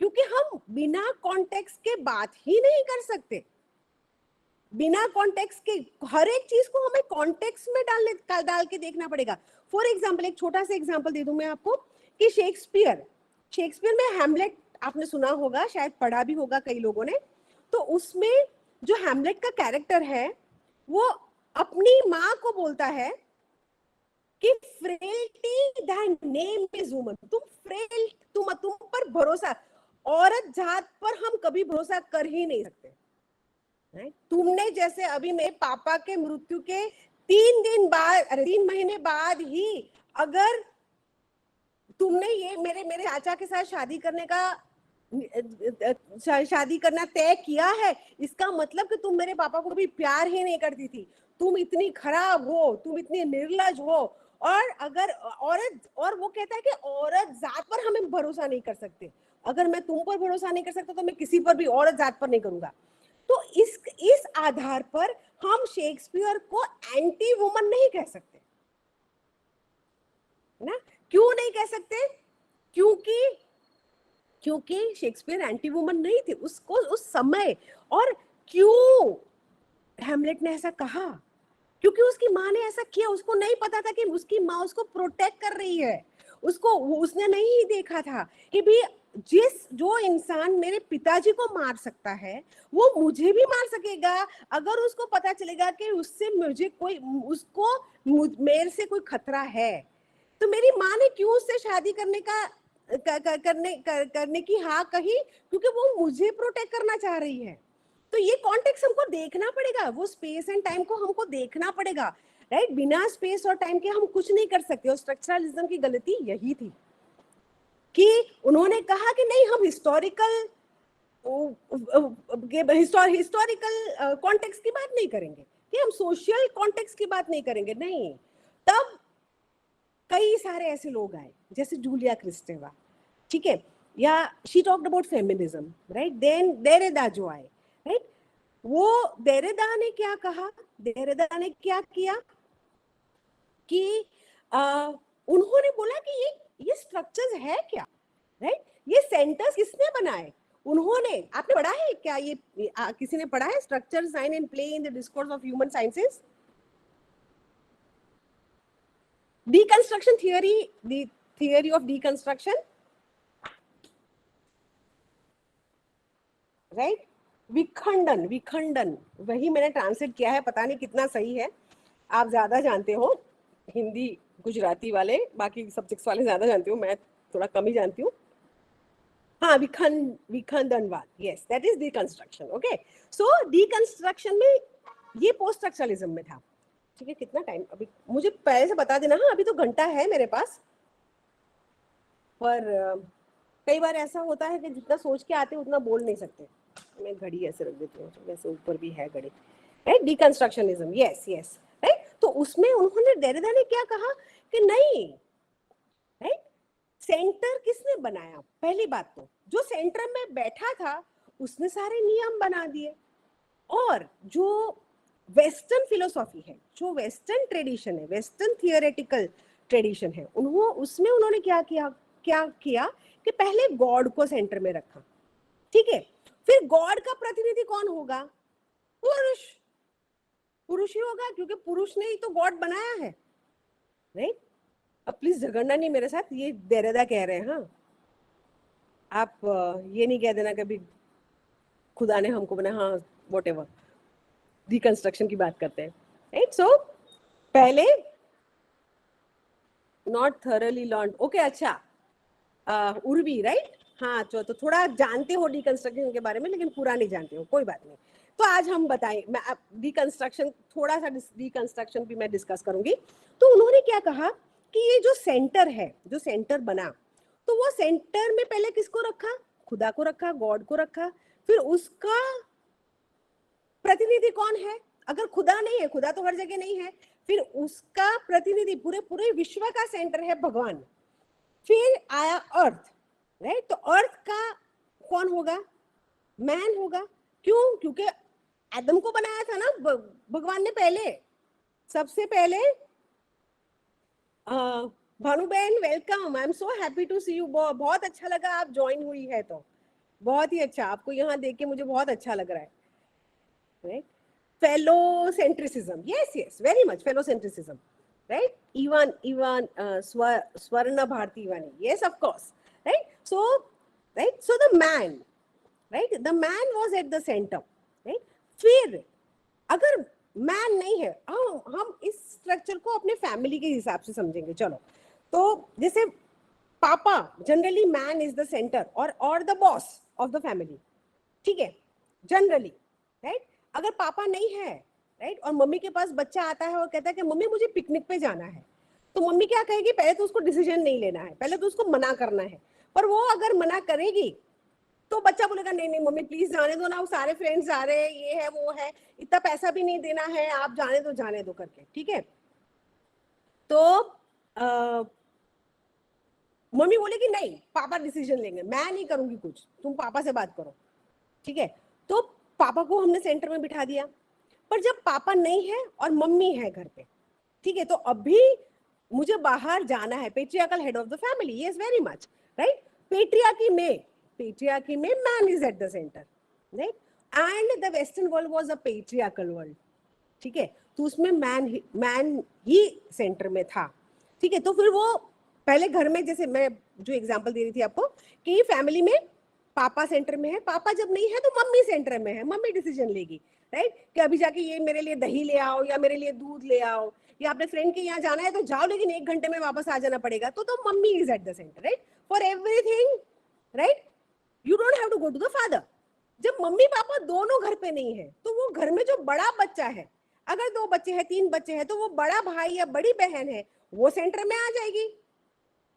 क्योंकि हम बिना कॉन्टेक्स्ट के बात ही नहीं कर सकते। बिना कॉन्टेक्स्ट के हर एक चीज को हमें कॉन्टेक्स्ट में डाल के देखना पड़ेगा। फॉर एग्जाम्पल, एक छोटा सा एग्जाम्पल दे दूं मैं आपको कि शेक्सपियर में हैमलेट आपने सुना होगा, शायद पढ़ा भी होगा कई लोगों ने। तो उसमें जो हैमलेट का कैरेक्टर है वो अपनी माँ को बोलता है कि frailty that name is woman, तुम पर भरोसा, औरत जात पर हम कभी भरोसा कर ही नहीं सकते। तुमने जैसे अभी मेरे पापा के मृत्यु के 3 महीने बाद ही अगर तुमने ये मेरे चाचा के साथ शादी करना तय किया है, इसका मतलब कि तुम मेरे पापा को भी प्यार ही नहीं करती थी, तुम इतनी खराब हो, तुम इतनी निर्लज हो। और अगर औरत, और वो कहता है कि औरत जात पर हमें भरोसा नहीं कर सकते, अगर मैं तुम पर भरोसा नहीं कर सकता तो मैं किसी पर भी, औरत जात पर नहीं करूंगा। तो इस आधार पर हम शेक्सपियर को एंटी वुमन नहीं कह सकते ना। क्यों नहीं कह सकते? क्योंकि शेक्सपियर एंटी वुमन नहीं थे उसको उस समय। और क्यों हैमलेट ने ऐसा कहा? क्योंकि उसकी माँ ने ऐसा किया। उसको नहीं पता था कि उसकी माँ उसको प्रोटेक्ट कर रही है। उसने नहीं देखा था कि भी जो इंसान मेरे पिताजी को मार सकता है वो मुझे भी मार सकेगा अगर उसको पता चलेगा कि मेरे से कोई खतरा है। तो मेरी माँ ने क्यों उससे शादी करने की हाँ कही? क्योंकि वो मुझे प्रोटेक्ट करना चाह रही है। तो ये कॉन्टेक्स्ट हमको देखना पड़ेगा, वो स्पेस एंड टाइम को हमको देखना पड़ेगा, राइट? बिना स्पेस और टाइम के हम कुछ नहीं कर सकते। और स्ट्रक्चरलिज्म की गलती यही थी कि उन्होंने कहा कि नहीं, हम हिस्टोरिकल कॉन्टेक्स्ट की बात नहीं करेंगे, कि हम सोशल कॉन्टेक्स्ट की बात नहीं करेंगे। नहीं, तब कई सारे ऐसे लोग आए जैसे जूलिया क्रिस्टेवा, ठीक है, या she talked about feminism, right? Then Derrida जो आए, राइट? वो देरेदा ने क्या कहा? देरेदा ने क्या किया कि उन्होंने बोला कि ये स्ट्रक्चर्स है क्या, राइट? ये सेंटर्स किसने बनाए? उन्होंने, आपने पढ़ा है क्या ये किसी ने पढ़ा है structure, sign and play in the discourse of human sciences? Deconstruction theory, the theory of deconstruction, right? विखंडन, वही मैंने ट्रांसलेट किया है, पता नहीं कितना सही है। आप ज्यादा जानते हो हिंदी गुजराती वाले, बाकी सब्जेक्ट्स वाले ज्यादा जानते हो, मैं थोड़ा कम ही जानती हूँ। हाँ, विखंडनवाद, yes, that is deconstruction. Okay, so deconstruction में ये पोस्ट स्ट्रक्चरलिज्म में था। ठीक है, कितना टाइम अभी मुझे पहले से बता देना। हाँ, अभी तो घंटा है मेरे पास, पर कई बार ऐसा होता है कि जितना सोच के आते उतना बोल नहीं सकते। मैं घड़ी ऐसे रख देती हूँ, वैसे ऊपर भी है घड़ी, राइट? डिकंस्ट्रक्शनिज्म, yes, right? तो उसमें उन्होंने, देरेदा ने क्या कहा कि नहीं, राइट, सेंटर किसने बनाया? पहली बात तो जो सेंटर में बैठा था उसने सारे नियम बना दिए, और जो वेस्टर्न फिलोसॉफी है, जो वेस्टर्न ट्रेडिशन है, वेस्टर्न थियोरेटिकल ट्रेडिशन है, उसमें उन्होंने क्या किया कि पहले गॉड को सेंटर में रखा, ठीक है? फिर गॉड का प्रतिनिधि कौन होगा? पुरुष ही होगा, क्योंकि पुरुष ने ही तो गॉड बनाया है, राइट? अब प्लीज झगड़ना नहीं मेरे साथ, ये देरेदा कह रहे हैं। हाँ, आप ये नहीं कह देना कभी खुदा ने हमको बनाया। हाँ, व्हाटएवर, डिकंस्ट्रक्शन की बात करते हैं, राइट? सो पहले नॉट थॉरली लर्न, ओके, अच्छा, उर्वी, राइट? हाँ, तो थोड़ा जानते हो डिकंस्ट्रक्शन के बारे में, लेकिन पूरा नहीं जानते हो, कोई बात नहीं। तो आज हम बताएं, मैं डिकंस्ट्रक्शन, थोड़ा सा डिकंस्ट्रक्शन भी मैं डिस्कस करूंगी। तो उन्होंने क्या कहा कि ये जो सेंटर है, जो सेंटर बना, तो वो सेंटर में पहले किसको रखा? खुदा को रखा, गॉड को रखा, फिर उसका प्रतिनिधि कौन है? अगर खुदा नहीं है, खुदा तो हर जगह नहीं है, फिर उसका प्रतिनिधि पूरे पूरे विश्व का सेंटर है भगवान। फिर आया अर्थ, राइट? तो अर्थ का कौन होगा? मैन होगा। क्यों? क्योंकि आदम को बनाया था ना भगवान ने पहले, सबसे पहले। Bhanuben welcome, I am so happy to see you. बहुत अच्छा लगा आप ज्वाइन हुई है, तो बहुत ही अच्छा, आपको यहाँ देख के मुझे बहुत अच्छा लग रहा है, right? Phallocentrism, yes, very much phallocentrism, right? Even Swarna Bharti Ivani, yes, of course, right? So the man, right? The man was at the center, right? फिर अगर मैन नहीं है, हम इस स्ट्रक्चर को अपने फैमिली के हिसाब से समझेंगे। चलो, तो जैसे पापा, generally man is the centre और the boss of the family, ठीक है, जनरली, राइट? अगर पापा नहीं है, राइट, और मम्मी के पास बच्चा आता है और कहता है कि मम्मी मुझे पिकनिक पे जाना है, तो मम्मी क्या कहेगी? पहले तो उसको डिसीजन नहीं लेना है, पहले तो उसको मना करना है। पर वो अगर मना करेगी तो बच्चा बोलेगा नहीं नहीं मम्मी प्लीज जाने दो ना, वो सारे फ्रेंड्स जा रहे हैं, ये है वो है, इतना पैसा भी नहीं देना है, आप जाने दो करके, ठीक है? तो मम्मी बोलेगी नहीं, पापा डिसीजन लेंगे, मैं नहीं करूंगी कुछ, तुम पापा से बात करो, ठीक है? तो पापा को हमने सेंटर में बिठा दिया। पर जब पापा नहीं है और मम्मी है घर पे, ठीक है, तो अभी मुझे बाहर जाना है, patriarchal head of the family, yes, very much, right? Patriarchy में man is at the centre, right? And the western world was a patriarchal world, ठीक है? तो उसमें मैन ही सेंटर में था, ठीक है? तो फिर वो पहले घर में, जैसे मैं जो एग्जांपल दे रही थी आपको कि फैमिली में पापा सेंटर में है, पापा जब नहीं है तो मम्मी सेंटर में है, मम्मी डिसीजन लेगी, राइट? कि अभी जाके ये मेरे लिए दही ले आओ, या मेरे लिए दूध ले आओ, या अपने फ्रेंड के यहाँ जाना है तो जाओ, लेकिन 1 घंटे में वापस आ जाना पड़ेगा। तो mummy is at the centre, right? For everything, right? You don't have to go to the father. जब मम्मी पापा दोनों घर पे नहीं है, तो वो घर में जो बड़ा बच्चा है, अगर 2 बच्चे हैं, 3 बच्चे हैं, तो वो बड़ा भाई या बड़ी बहन है, वो सेंटर में आ जाएगी,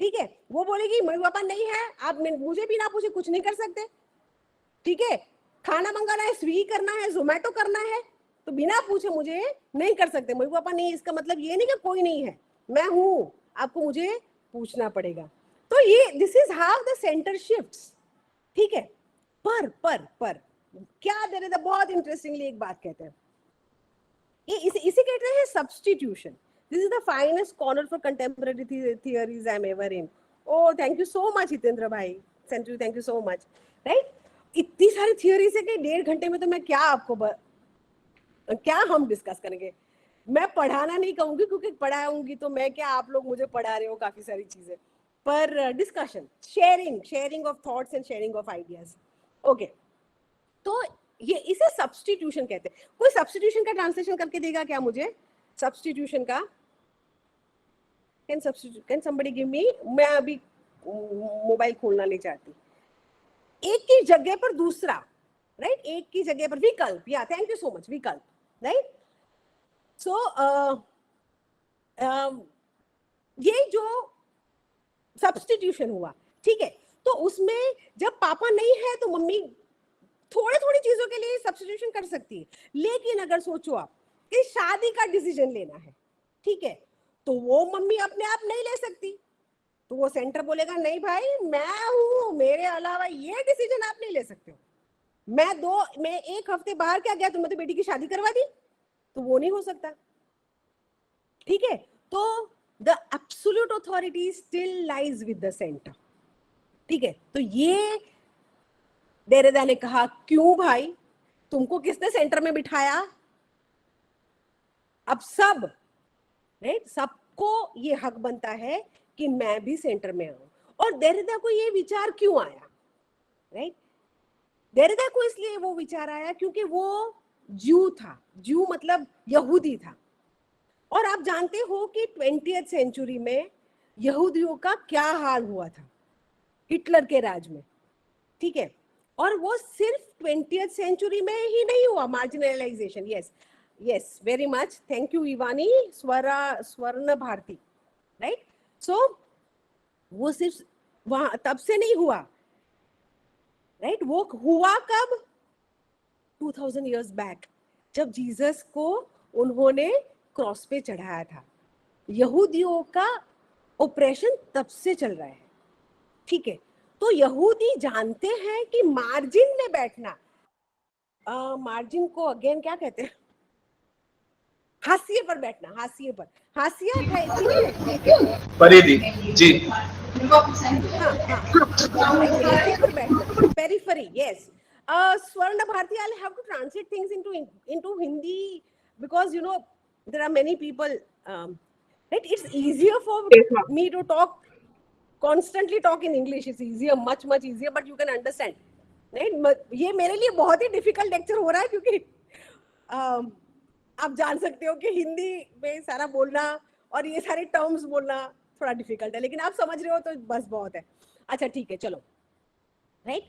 ठीक है? वो बोलेगी मम्मी पापा नहीं है, आप मुझे भी ना पूछे कुछ नहीं कर सकते, ठीक है? खाना मंगाना है, स्विगी करना है, जोमेटो करना है, तो बिना पूछे मुझे नहीं कर सकते। मम्मी पापा नहीं, इसका मतलब ये नहीं कि कोई नहीं है, मैं हूं, आपको मुझे पूछना पड़ेगा। तो ये this is how the centre shifts, ठीक है? पर क्या दे रहे थे, बहुत इंटरेस्टिंगली एक बात कहते हैं, इसे कहते हैं substitution. This is the finest corner for contemporary theories I'm ever in. Oh, thank you so much, Hitendra भाई, thank you so much, right? इतनी सारी थियोरीज है कि 1.5 घंटे में तो मैं क्या आपको क्या हम डिस्कस करेंगे। मैं पढ़ाना नहीं कहूंगी, क्योंकि पढ़ाऊंगी तो मैं क्या, आप लोग मुझे पढ़ा रहे हो काफी सारी चीजें, पर discussion, sharing of thoughts and sharing of ideas, okay? तो ये इसे सब्स्टिट्यूशन कहते हैं। कोई सब्स्टिट्यूशन का ट्रांसलेशन करके देगा क्या मुझे? सब्स्टिट्यूशन का can somebody give me? मैं अभी मोबाइल खोलना नहीं चाहती। एक की जगह पर दूसरा, राइट? एक की जगह पर विकल्प, या थैंक यू सो मच, विकल्प, राइट? सो ये जो सब्स्टिट्यूशन हुआ, ठीक है, तो उसमें जब पापा नहीं है तो मम्मी थोड़ी चीजों के लिए सब्स्टिट्यूशन कर सकती है। लेकिन अगर सोचो आप कि शादी का डिसीजन लेना है, ठीक है, तो वो मम्मी अपने आप नहीं ले सकती, तो वो सेंटर बोलेगा नहीं भाई, मैं हूं, मेरे अलावा ये डिसीजन आप नहीं ले सकते हो। मैं 1 हफ्ते बाहर क्या गया, तुमने तो बेटी की शादी करवा दी, तो वो नहीं हो सकता, ठीक है? तो the absolute authority still lies with the centre, ठीक है? तो ये देरेदा ने कहा, क्यों भाई, तुमको किसने सेंटर में बिठाया? अब सब, राइट, सबको ये हक बनता है कि मैं भी सेंटर में आऊं। और देरेदा को ये विचार क्यों आया, राइट? देरेदा को इसलिए वो विचार आया क्योंकि वो ज्यू था, ज्यू मतलब यहूदी था। और आप जानते हो कि 20th सेंचुरी में यहूदियों का क्या हाल हुआ था हिटलर के राज में, ठीक है? और वो सिर्फ 20th सेंचुरी में ही नहीं हुआ marginalisation, yes, very much, thank you Ivani, स्वर्ण भारती, राइट? सो वो सिर्फ वहां तब से नहीं हुआ, राइट? वो हुआ कब? 2000 years बैक, जब जीसस को उन्होंने क्रॉस पे चढ़ाया था। यहूदियों का ऑपरेशन तब से चल रहा है, ठीक है? तो यहूदी जानते हैं कि मार्जिन में बैठना, मार्जिन को अगेन क्या कहते हैं? हाशिए पर बैठना, हाशिए पर, हाशिया है कि नहीं? परिधि जी। हाँ हाँ, हाशिए पर बैठना, पेरिफेरी, यस। स्वर्ण Bharti, I'll have to translate things into Hindi because you know there are many people, right? It's easier for me to constantly talk in English. It's easier, much easier, but you can understand, right? ये मेरे लिए बहुत ही difficult lecture हो रहा है क्योंकि आप जान सकते हो कि हिंदी में सारा बोलना और ये सारे टर्म्स बोलना थोड़ा डिफिकल्ट है, लेकिन आप समझ रहे हो तो बस बहुत है। अच्छा ठीक है, चलो, राइट?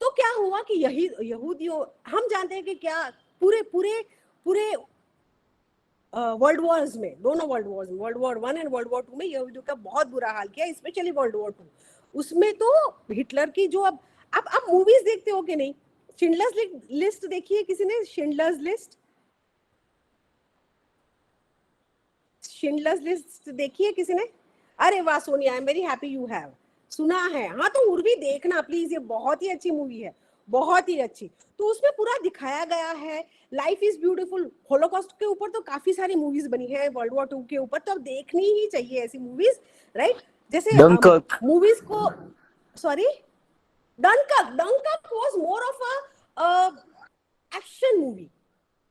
तो क्या हुआ कि यही यहूदियों, हम जानते हैं कि क्या पूरे वर्ल्ड वॉर्स में, दोनों वर्ल्ड वॉर्स में, world war 1 and world war 2 में यहूदियों का बहुत बुरा हाल किया, स्पेशली वर्ल्ड वॉर 2। उसमें तो हिटलर की जो, अब आप मूवीज देखते हो कि नहीं? शिंडलर्स लिस्ट देखी है किसी ने? शिंडलर्स लिस्ट देखी है किसी ने? अरे वाह Sonia, I am very happy you have सुना है। हाँ तो उर्वी देखना प्लीज, ये बहुत ही अच्छी मूवी है, बहुत ही अच्छी। तो उसमें पूरा दिखाया गया है, लाइफ इज ब्यूटीफुल। होलोकॉस्ट के ऊपर तो काफी सारी मूवीज बनी है, वर्ल्ड वॉर 2 के ऊपर तो अब देखनी ही चाहिए ऐसी मूवीज, राइट? जैसे मूवीज को, sorry, Dunkirk was more of a action movie,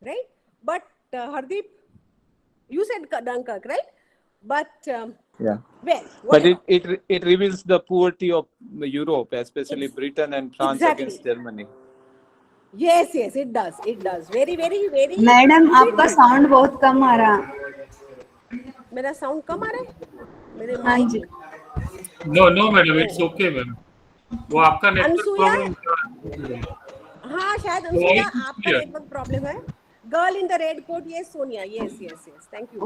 right? But Hardeep, you said Dunkirk, right? But Yeah. well, But whatever. it reveals the poverty of Europe, especially Britain and France against Germany. Yes, it does. Very madam आपका sound बहुत कम आ रहा। मेरा sound कम आ रहा है? मेरे हाँ जी। No madam, it's okay ma'am, वो आपका नेटवर्क प्रॉब्लम। हाँ शायद अनुसुईया आपका नेटवर्क प्रॉब्लम है। Girl in the red coat, yes Sonia, yes, thank you.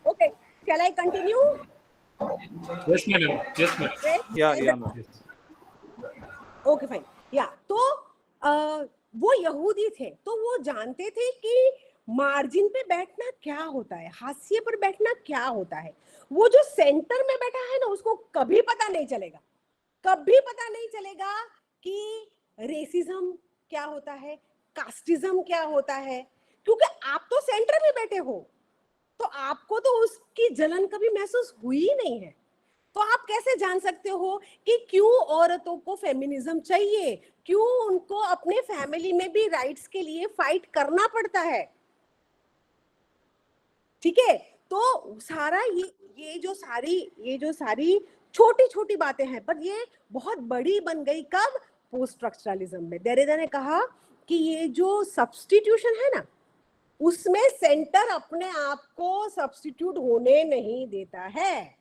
Okay, shall I continue? Yes madam. Yeah ma'am. Okay fine. Yeah, तो वो यहूदी थे, तो वो जानते थे कि मार्जिन पे बैठना क्या होता है, हाशिए पर बैठना क्या होता है। वो जो सेंटर में बैठा है ना, उसको कभी पता नहीं चलेगा कि रेसिज्म क्या होता है, कास्टिज्म क्या होता है, क्योंकि आप तो सेंटर में बैठे हो, तो आपको तो उसकी जलन कभी महसूस हुई ही नहीं है। तो आप कैसे जान सकते हो कि क्यों औरतों को फेमिनिज्म चाहिए, क्यों उनको अपने फैमिली में भी राइट्स के लिए फाइट करना पड़ता है, ठीक है? तो सारा ये जो सारी छोटी बातें हैं, पर ये बहुत बड़ी बन गई कब? पोस्ट स्ट्रक्चरलिज्म में। देरेदा ने कहा कि ये जो सब्स्टिट्यूशन है ना, उसमें सेंटर अपने आप को सब्स्टिट्यूट होने नहीं देता है।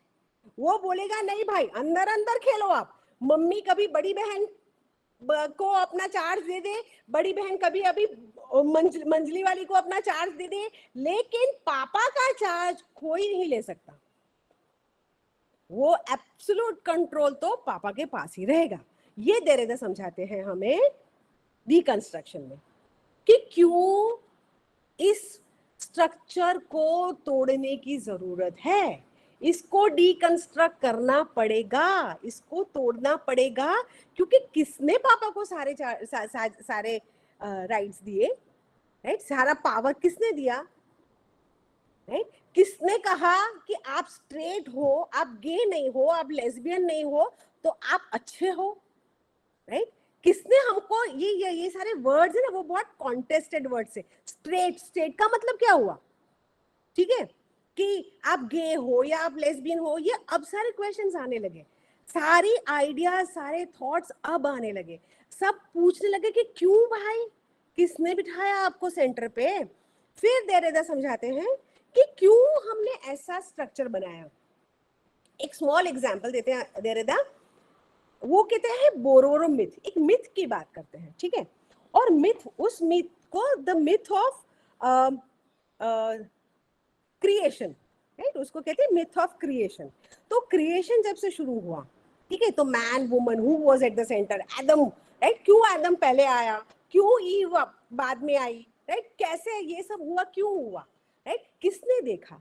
वो बोलेगा नहीं भाई, अंदर खेलो आप। मम्मी कभी बड़ी बहन को अपना चार्ज दे दे, बड़ी बहन कभी अभी मंजली वाली को अपना चार्ज दे दे, लेकिन पापा का चार्ज कोई नहीं ले सकता। वो एब्सोल्यूट कंट्रोल तो पापा के पास ही रहेगा। ये देरेदा समझाते हैं हमें डिकंस्ट्रक्शन में कि क्यों इस स्ट्रक्चर को तोड़ने की जरूरत है, इसको डिकंस्ट्रक्ट करना पड़ेगा, इसको तोड़ना पड़ेगा, क्योंकि किसने पापा को सारे राइट्स दिए, राइट? सारा पावर किसने दिया, राइट? किसने कहा कि आप स्ट्रेट हो, आप गे नहीं हो, आप लेस्बियन नहीं हो तो आप अच्छे हो, राइट? किसने हमको ये सारे वर्ड्स है ना, वो बहुत कॉन्टेस्टेड वर्ड्स है। स्ट्रेट का मतलब क्या हुआ, ठीक है? कि आप गे हो या आप लेस्बियन हो, ये अब सारे क्वेश्चंस आने लगे, सारी आइडियाज, सारे थॉट्स अब आने लगे। सब पूछने लगे कि क्यों भाई, किसने बिठाया आपको सेंटर पे? फिर देरेदा समझाते हैं कि क्यों हमने ऐसा स्ट्रक्चर बनाया। एक स्मॉल एग्जांपल देते हैं देरेदा। वो कहते हैं बोरोरो मिथ, एक मिथ की बात करते हैं, ठीक है? और मिथ, उस मिथ को the myth of creation, right? उसको कहते हैं मिथ ऑफ क्रिएशन। तो क्रिएशन जब से शुरू हुआ, ठीक है, तो man woman who was at the centre, Adam, right, क्यों एडम पहले आया, क्यों ईव बाद में आई, राइट, कैसे ये सब हुआ, क्यों हुआ, राइट, किसने देखा,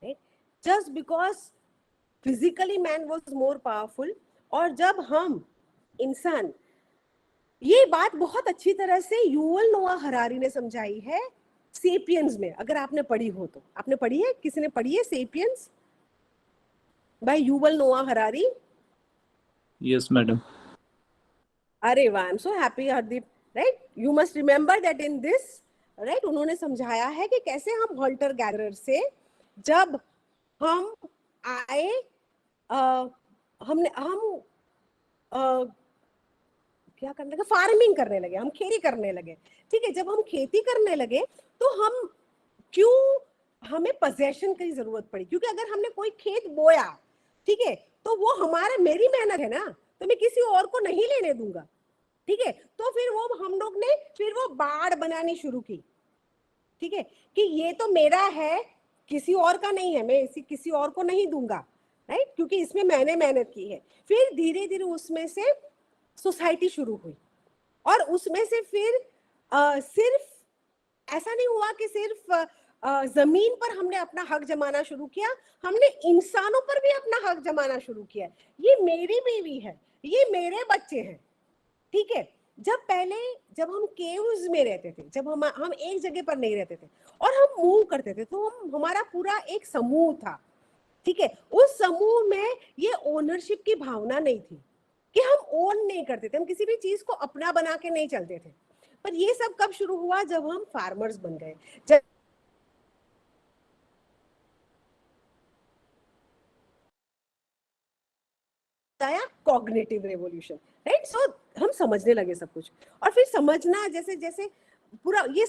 right, just because physically man was more powerful. और जब हम इंसान, ये बात बहुत अच्छी तरह से युवल नोआ हरारी ने समझाई है सेपियंस में, अगर आपने पढ़ी हो तो। आपने पढ़ी है, किसी ने पढ़ी है सेपियंस बाय युवल नोआ हरारी? Yes, madam. अरे वाह, आई am so happy Hardeep, right, you must remember that in this, right, उन्होंने समझाया है कि कैसे हम हंटर गैदरर से जब हम आए, हम क्या करने लगे, फार्मिंग करने लगे, हम खेती करने लगे, ठीक है, जब हम खेती करने लगे तो हम क्यों, हमें पोजेशन की जरूरत पड़ी, क्योंकि अगर हमने कोई खेत बोया, ठीक है, तो वो हमारे, मेरी मेहनत है ना, तो मैं किसी और को नहीं लेने दूंगा, ठीक है, तो फिर वो हम लोग ने फिर वो बाड़ बनानी शुरू की, ठीक है, कि ये तो मेरा है, किसी और का नहीं है, मैं इसी किसी और को नहीं दूंगा, राइट, क्योंकि इसमें मैंने मेहनत की है। फिर धीरे धीरे उसमें से सोसाइटी शुरू हुई, और उसमें से फिर सिर्फ ऐसा नहीं हुआ कि सिर्फ जमीन पर हमने अपना हक जमाना शुरू किया, हमने इंसानों पर भी अपना हक जमाना शुरू किया। ये मेरी बीवी है, ये मेरे बच्चे हैं, ठीक है। जब हम केव्स में रहते थे, जब हम एक जगह पर नहीं रहते थे और हम मूव करते थे, तो हमारा पूरा एक समूह था, ठीक है, उस समूह में ये ओनरशिप की भावना नहीं थी कि हम ओन नहीं करते थे, हम किसी भी चीज को अपना बना के नहीं चलते थे। पर ये सब कब शुरू हुआ, जब हम फार्मर्स बन गए, जब आया कॉग्निटिव रेवोल्यूशन, राइट, सो हम समझने लगे सब कुछ, और फिर समझना जैसे जैसे पूरा ये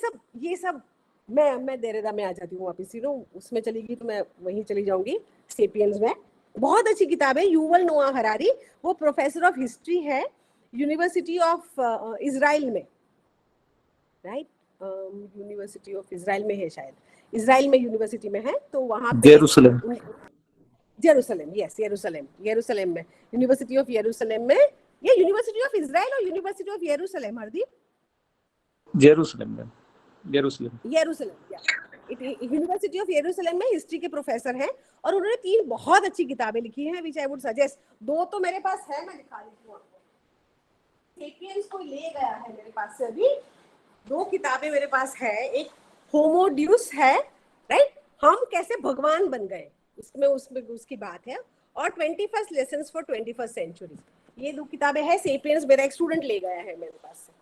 सब मैं देरेदा में आ जाती हूँ वापिस, उसमें चली गई तो मैं वहीं चली जाऊंगी, सेपियंस में। बहुत अच्छी किताब है, युवल नोआ हरारी, वो प्रोफेसर ऑफ हिस्ट्री है यूनिवर्सिटी ऑफ इजराइल में, राइट, यूनिवर्सिटी ऑफ इजराइल में है शायद, इजराइल में यूनिवर्सिटी में है, तो वहां पे जेरूसलम, यस, यरूशलेम में, यूनिवर्सिटी ऑफ यरूशलेम में, ये यूनिवर्सिटी ऑफ इजराइल और यूनिवर्सिटी ऑफ यरूशलेम, हरदीप? यरूशलेम, यूनिवर्सिटी ऑफ यरूशलेम में हिस्ट्री के प्रोफेसर हैं, और उन्होंने 3 बहुत अच्छी किताबें लिखी हैं, विच आई वुड सजेस्ट। 2 तो मेरे पास है, मैं दिखा देती हूँ आपको, सेपियंस को ले गया है मेरे पास से अभी, 2 किताबें मेरे पास है, एक होमोड्यूस है, राइट, हम कैसे भगवान बन गए, उसमें उसकी बात है, और 21st lessons for 21st century, ये 2 किताबें हैं, सेपियंस मेरा एक स्टूडेंट ले गया है मेरे पास से।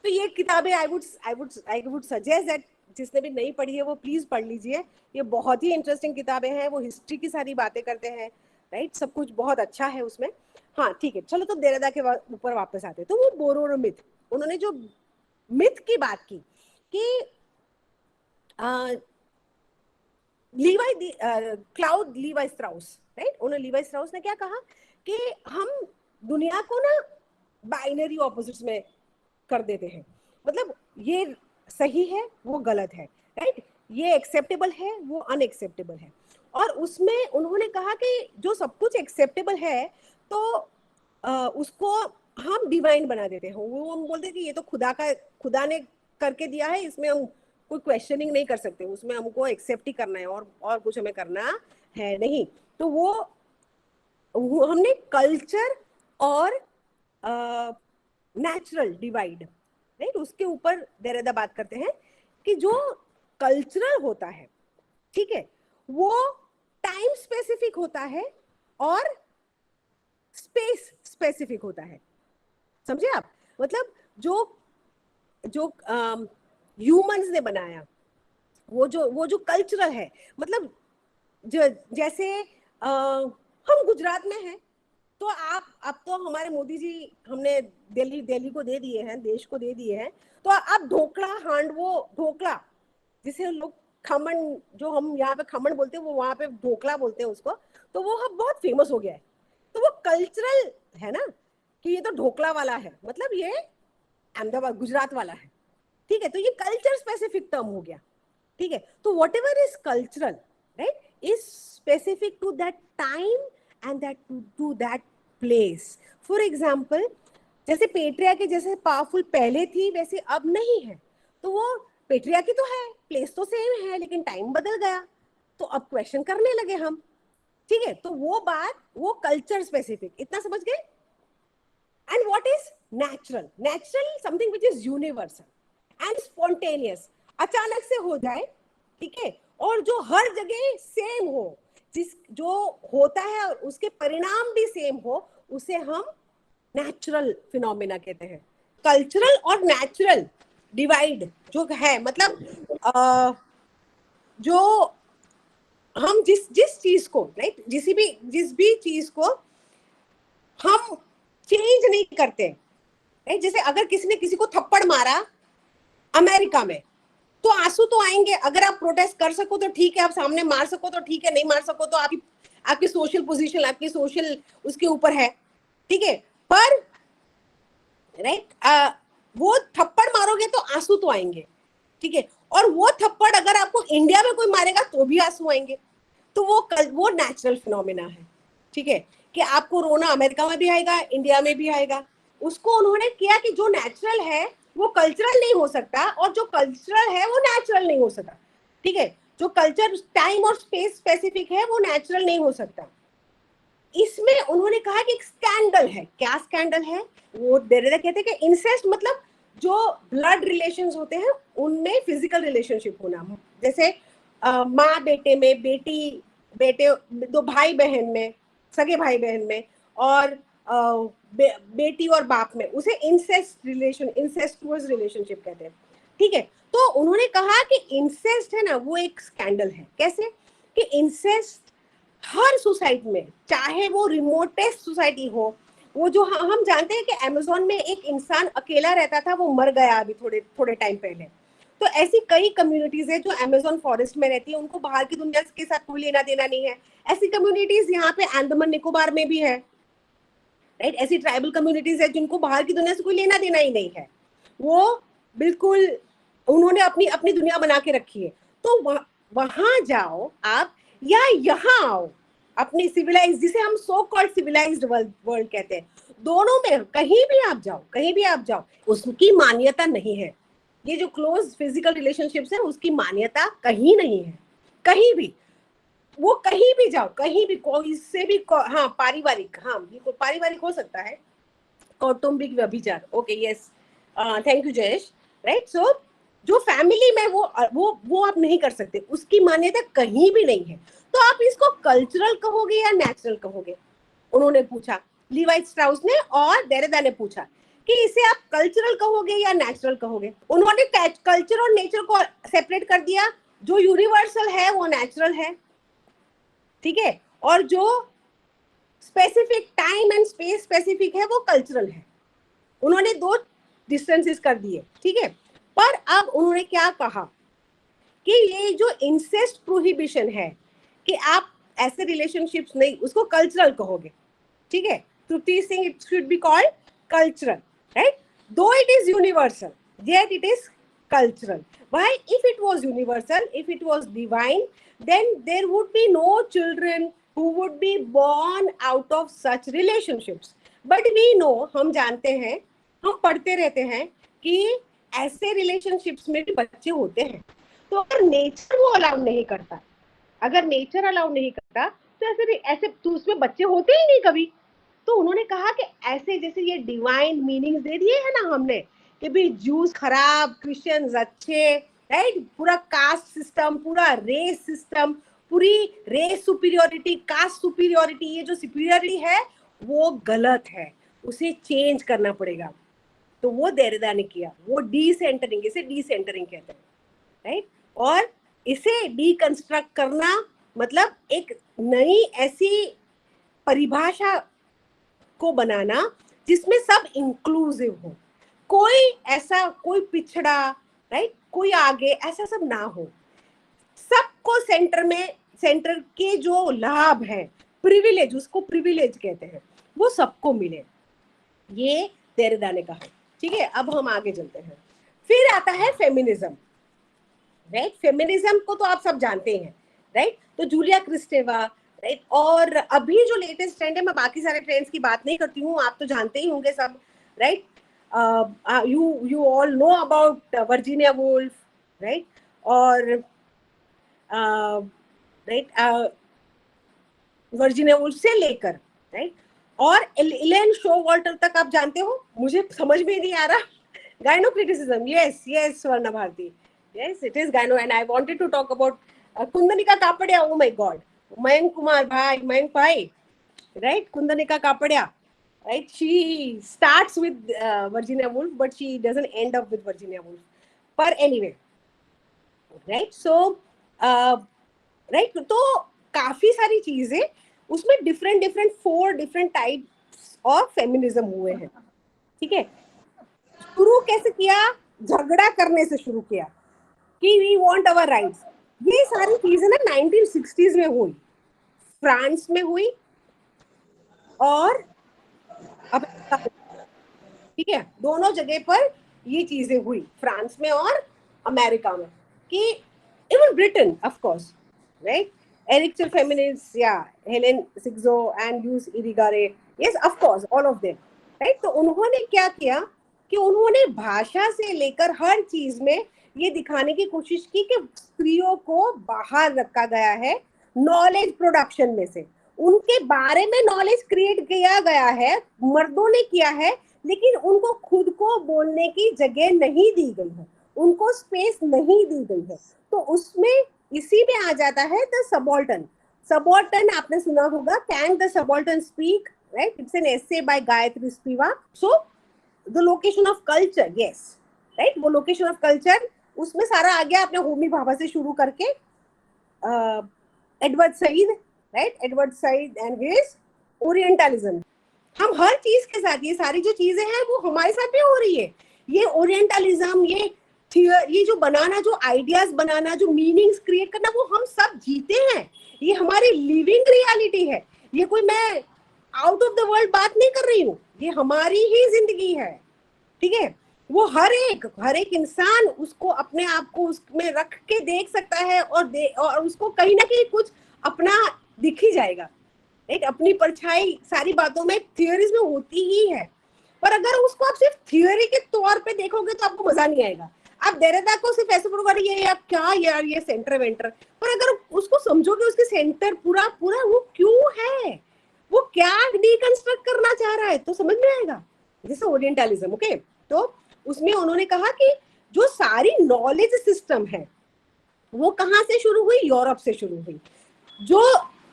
तो ये किताबें आई वुड सजेस्ट दैट जिसने भी नहीं पढ़ी है वो प्लीज पढ़ लीजिए, ये बहुत ही इंटरेस्टिंग किताबें हैं, वो हिस्ट्री की सारी बातें करते हैं, राइट, सब कुछ बहुत अच्छा है उसमें। हाँ ठीक है, चलो तो देरेदा के ऊपर वापस आते हैं। तो वो बोरोरो मिथ, उन्होंने जो मिथ की बात की कि क्लाउड लीवाई स्ट्राउस, राइट, उन्होंने लीवाई स्ट्राउस ने क्या कहा कि हम दुनिया को ना बाइनरी ऑपोजिट्स में कर देते हैं, मतलब ये सही है वो गलत है, राइट, ये एक्सेप्टेबल है वो अनएक्सेप्टेबल है, और उसमें उन्होंने कहा कि जो सब कुछ एक्सेप्टेबल है तो उसको हम डिवाइन बना देते हैं, वो हम बोलते हैं कि ये तो खुदा ने करके दिया है, इसमें हम कोई क्वेश्चनिंग नहीं कर सकते, उसमें हमको एक्सेप्ट ही करना है, और कुछ हमें करना है नहीं। तो वो हमने कल्चर और नेचुरल डिवाइड, राइट, उसके ऊपर देरेदा बात करते हैं कि जो कल्चरल होता है, ठीक है, वो टाइम स्पेसिफिक होता है और स्पेस स्पेसिफिक होता है, समझे आप, मतलब जो ह्यूमंस ने बनाया, वो जो कल्चरल है, मतलब जैसे हम गुजरात में हैं, तो अब तो हमारे मोदी जी हमने दिल्ली को दे दिए हैं, देश को दे दिए हैं, तो अब ढोकला जिसे लोग खमन, जो हम यहाँ पे खमन बोलते हैं, वो वहाँ पे ढोकला बोलते हैं उसको, तो वो अब बहुत फेमस हो गया है। तो वो कल्चरल है ना कि ये तो ढोकला वाला है, मतलब ये अहमदाबाद गुजरात वाला है, ठीक है, तो ये कल्चर स्पेसिफिक टर्म हो गया, ठीक है। तो whatever is cultural, right, is specific to that time and that to that place. For example, जैसे पेट्रियार्की जैसे पावरफुल पहले थी वैसे अब नहीं है, तो वो पेट्रियार्की तो है, प्लेस तो सेम है, लेकिन टाइम बदल गया, तो अब क्वेश्चन करने लगे हम. ठीक है, तो वो बात, वो कल्चर स्पेसिफिक, इतना समझ गए. And what is natural? Natural something which is universal and spontaneous, अचानक से हो जाए, ठीक है, और जो हर जगह सेम हो, जिस जो होता है और उसके परिणाम भी सेम हो, उसे हम नेचुरल फिनोमेना कहते हैं. कल्चरल और नेचुरल डिवाइड जो है, मतलब जो हम जिस चीज को, राइट, जिस भी चीज को हम चेंज नहीं करते, राइट. जैसे अगर किसी ने किसी को थप्पड़ मारा अमेरिका में, तो आंसू तो आएंगे. अगर आप प्रोटेस्ट कर सको तो ठीक है, आप सामने मार सको तो ठीक है, नहीं मार सको तो आपकी सोशल पोजीशन, आपकी सोशल उसके ऊपर है, ठीक है. पर राइट, वो थप्पड़ मारोगे तो आंसू तो आएंगे, ठीक है. और वो थप्पड़ अगर आपको इंडिया में कोई मारेगा तो भी आंसू आएंगे. तो वो नेचुरल फिनोमेना है, ठीक है, कि आपको रोना अमेरिका में भी आएगा, इंडिया में भी आएगा. उसको उन्होंने किया कि जो नेचुरल है वो कल्चरल नहीं हो सकता, और जो कल्चरल है वो नेचुरल नहीं हो सकता, ठीक है. जो कल्चर टाइम और स्पेस स्पेसिफिक है वो नेचुरल नहीं हो सकता. इसमें उन्होंने कहा कि एक स्कैंडल है. क्या स्कैंडल है? वो डेरेदा कहते हैं कि इंसेस्ट मतलब जो ब्लड रिलेशंस होते हैं उनमें फिजिकल रिलेशनशिप होना, जैसे माँ बेटे में, बेटी बेटे, दो भाई बहन में, सगे भाई बहन में, और बेटी और बाप में, उसे इंसेस्ट रिलेशन, इंसेस्टुअस रिलेशनशिप कहते हैं, ठीक है. तो उन्होंने कहा कि इंसेस्ट है ना, वो एक स्कैंडल है. कैसे? कि इंसेस्ट हर सोसाइटी में, चाहे वो रिमोटेस्ट सोसाइटी हो, वो जो हम जानते हैं कि अमेज़न में एक इंसान अकेला रहता था, वो मर गया अभी थोड़े टाइम पहले. तो ऐसी कई कम्युनिटीज है जो अमेज़न फॉरेस्ट में रहती है, उनको बाहर की दुनिया के साथ कोई लेना देना नहीं है. ऐसी कम्युनिटीज यहाँ पे अंडमान निकोबार में भी है, राइट. ऐसी ट्राइबल कम्युनिटीज है जिनको बाहर की दुनिया से कोई लेना देना ही नहीं है. वो बिल्कुल उन्होंने अपनी दुनिया बना के रखी है. तो वहां जाओ आप, या यहाँ आओ, अपनी सिविलाइज, जिसे हम सो कॉल्ड सिविलाइज्ड वर्ल्ड कहते हैं, दोनों में कहीं भी आप जाओ, उसकी मान्यता नहीं है. ये जो क्लोज फिजिकल रिलेशनशिप्स है उसकी मान्यता कहीं नहीं है, कहीं भी. वो कहीं भी जाओ, कहीं भी, कोई से भी, हाँ पारिवारिक, हाँ ये पारिवारिक हो सकता है, कौटुंबिक व्यभिचार, okay, yes, thank you Jayesh, right. So जो फैमिली में वो आप नहीं कर सकते, उसकी मान्यता कहीं भी नहीं है. तो आप इसको कल्चरल कहोगे या नेचुरल कहोगे? उन्होंने पूछा, लीवाई स्ट्राउस ने और डेरेदा ने पूछा कि इसे आप कल्चरल कहोगे या नेचुरल कहोगे. उन्होंने कल्चर और नेचर को सेपरेट कर दिया. जो यूनिवर्सल है वो नेचुरल है, ठीक है, और जो specific time and space specific है वो कल्चरल है. उन्होंने दो डिस्टेंसेस कर दिए, ठीक है. पर अब उन्होंने क्या कहा कि ये जो इंसेस्ट प्रोहिबिशन है कि आप ऐसे रिलेशनशिप्स नहीं, उसको कल्चरल कहोगे, ठीक है. Trupti is saying it should be called cultural, right? Though it is universal, yet it is cultural. Why? If it was universal, if it was divine, then there would be no children who would be born out of such relationships. But we know, हम जानते हैं, हम पढ़ते रहते हैं कि ऐसे relationships में भी बच्चे होते हैं. तो अगर नेचर वो अलाउ नहीं करता, तो ऐसे तो उसमें बच्चे होते ही नहीं कभी. तो उन्होंने कहा कि ऐसे जैसे ये डिवाइन मीनिंग्स दे दिए है ना हमने, कि भी ज्यूस खराब, क्रिश्चियंस अच्छे, राइट, पूरा कास्ट सिस्टम, पूरा रेस सिस्टम, पूरी रेस सुपीरियोरिटी, कास्ट सुपीरियोरिटी, ये जो सुपीरियोरिटी है वो गलत है, उसे चेंज करना पड़ेगा. तो वो डेरेदा ने किया, वो डीसेंटरिंग, इसे डीसेंटरिंग कहते हैं, राइट. और इसे डीकंस्ट्रक्ट करना मतलब एक नई ऐसी परिभाषा को बनाना जिसमें सब इंक्लूसिव हो, कोई पिछड़ा, राइट, कोई आगे, ऐसा सब ना हो. सबको सेंटर के जो लाभ है, प्रिविलेज, उसको प्रिविलेज कहते हैं, वो सबको मिले. ये डेरेदा ने कहा, ठीक है. अब हम आगे चलते हैं. फिर आता है फेमिनिज्म, राइट. फेमिनिज्म को तो आप सब जानते हैं, राइट. तो जूलिया क्रिस्टेवा, राइट। और अभी जो लेटेस्ट ट्रेंड है, मैं बाकी सारे ट्रेंड्स की बात नहीं करती हूँ, आप तो जानते ही होंगे सब, right. you all know about Virginia Woolf, right? और राइट, वर्जीनिया वुल्फ से लेकर, राइट, और एलेन शोवाल्टर तक आप जानते हो, मुझे समझ में नहीं आ रहा। Gynocriticism, yes yes Swarna Bharati, yes it is gyno, and I wanted to talk about Kundanika Kapadia. Oh my god, Mayank Kumar भाई, मयंक भाई, right, Kundanika Kapadia, right, she starts with Virginia Woolf but she doesn't end up with Virginia Woolf, but anyway, right, so right, तो काफी सारी चीजें उसमें different 4 different types of feminism हुए हैं, ठीक है। शुरू कैसे किया, झगड़ा करने से शुरू किया कि वी वांट आवर राइट्स। ये सारी चीजें ना 1960s में हुई, फ्रांस में हुई और अब, ठीक है, दोनों जगह पर ये चीजें हुई, फ्रांस में और अमेरिका में, कि even Britain of course, right, ecriture feminist या Helene Cixous and Luce Irigaray, yes of course all of them, right. तो उन्होंने क्या किया कि उन्होंने भाषा से लेकर हर चीज में ये दिखाने की कोशिश की कि स्त्रियों को बाहर रखा गया है नॉलेज प्रोडक्शन में से, उनके बारे में नॉलेज क्रिएट किया गया है, मर्दों ने किया है, लेकिन उनको खुद को बोलने की जगह नहीं दी गई है, उनको स्पेस नहीं दी गई है। तो उसमें इसी में आ जाता है द सबॉल्टन। सबॉल्टन आपने सुना होगा, can the subaltern speak, right, it's an essay by Gayatri Spivak. So the location of culture, yes, right, वो लोकेशन ऑफ कल्चर, उसमें सारा आ गया अपने होमी भाभा से शुरू करके Edward Said, right, Edward Said and his orientalism. हम हर चीज के साथ, ये सारी जो चीजें हैं वो हमारे साथ भी हो रही है, ये ओरिएंटलिज्म, ये जो बनाना, जो आइडियाज बनाना, जो मीनिंग्स क्रिएट करना, वो हम सब जीते हैं, ये हमारी लिविंग रियलिटी है। ये कोई मैं आउट ऑफ द वर्ल्ड बात नहीं कर रही हूँ, ये हमारी ही जिंदगी है, ठीक है। वो हर एक इंसान उसको अपने आप को उसमें रख के देख सकता है और उसको कहीं ना कहीं कुछ अपना दिख ही जाएगा, एक अपनी परछाई सारी बातों में, थियोरीज में होती ही है। पर अगर उसको आप सिर्फ थियोरी के तौर पे देखोगे तो आपको मजा नहीं आएगा। आप देरेदा को सिर्फ ऐसे बोलोगे ये या क्या यार ये सेंटर वेंटर, पर अगर उसको समझोगे उसके सेंटर पूरा वो क्यों है, वो क्या डिकंस्ट्रक्ट करना चाह रहा है, तो समझ में आएगा। जैसे ओरिएंटलिज्म, ओके, तो उसमें उन्होंने कहा कि जो सारी नॉलेज सिस्टम है वो कहाँ से शुरू हुई, यूरोप से शुरू हुई। जो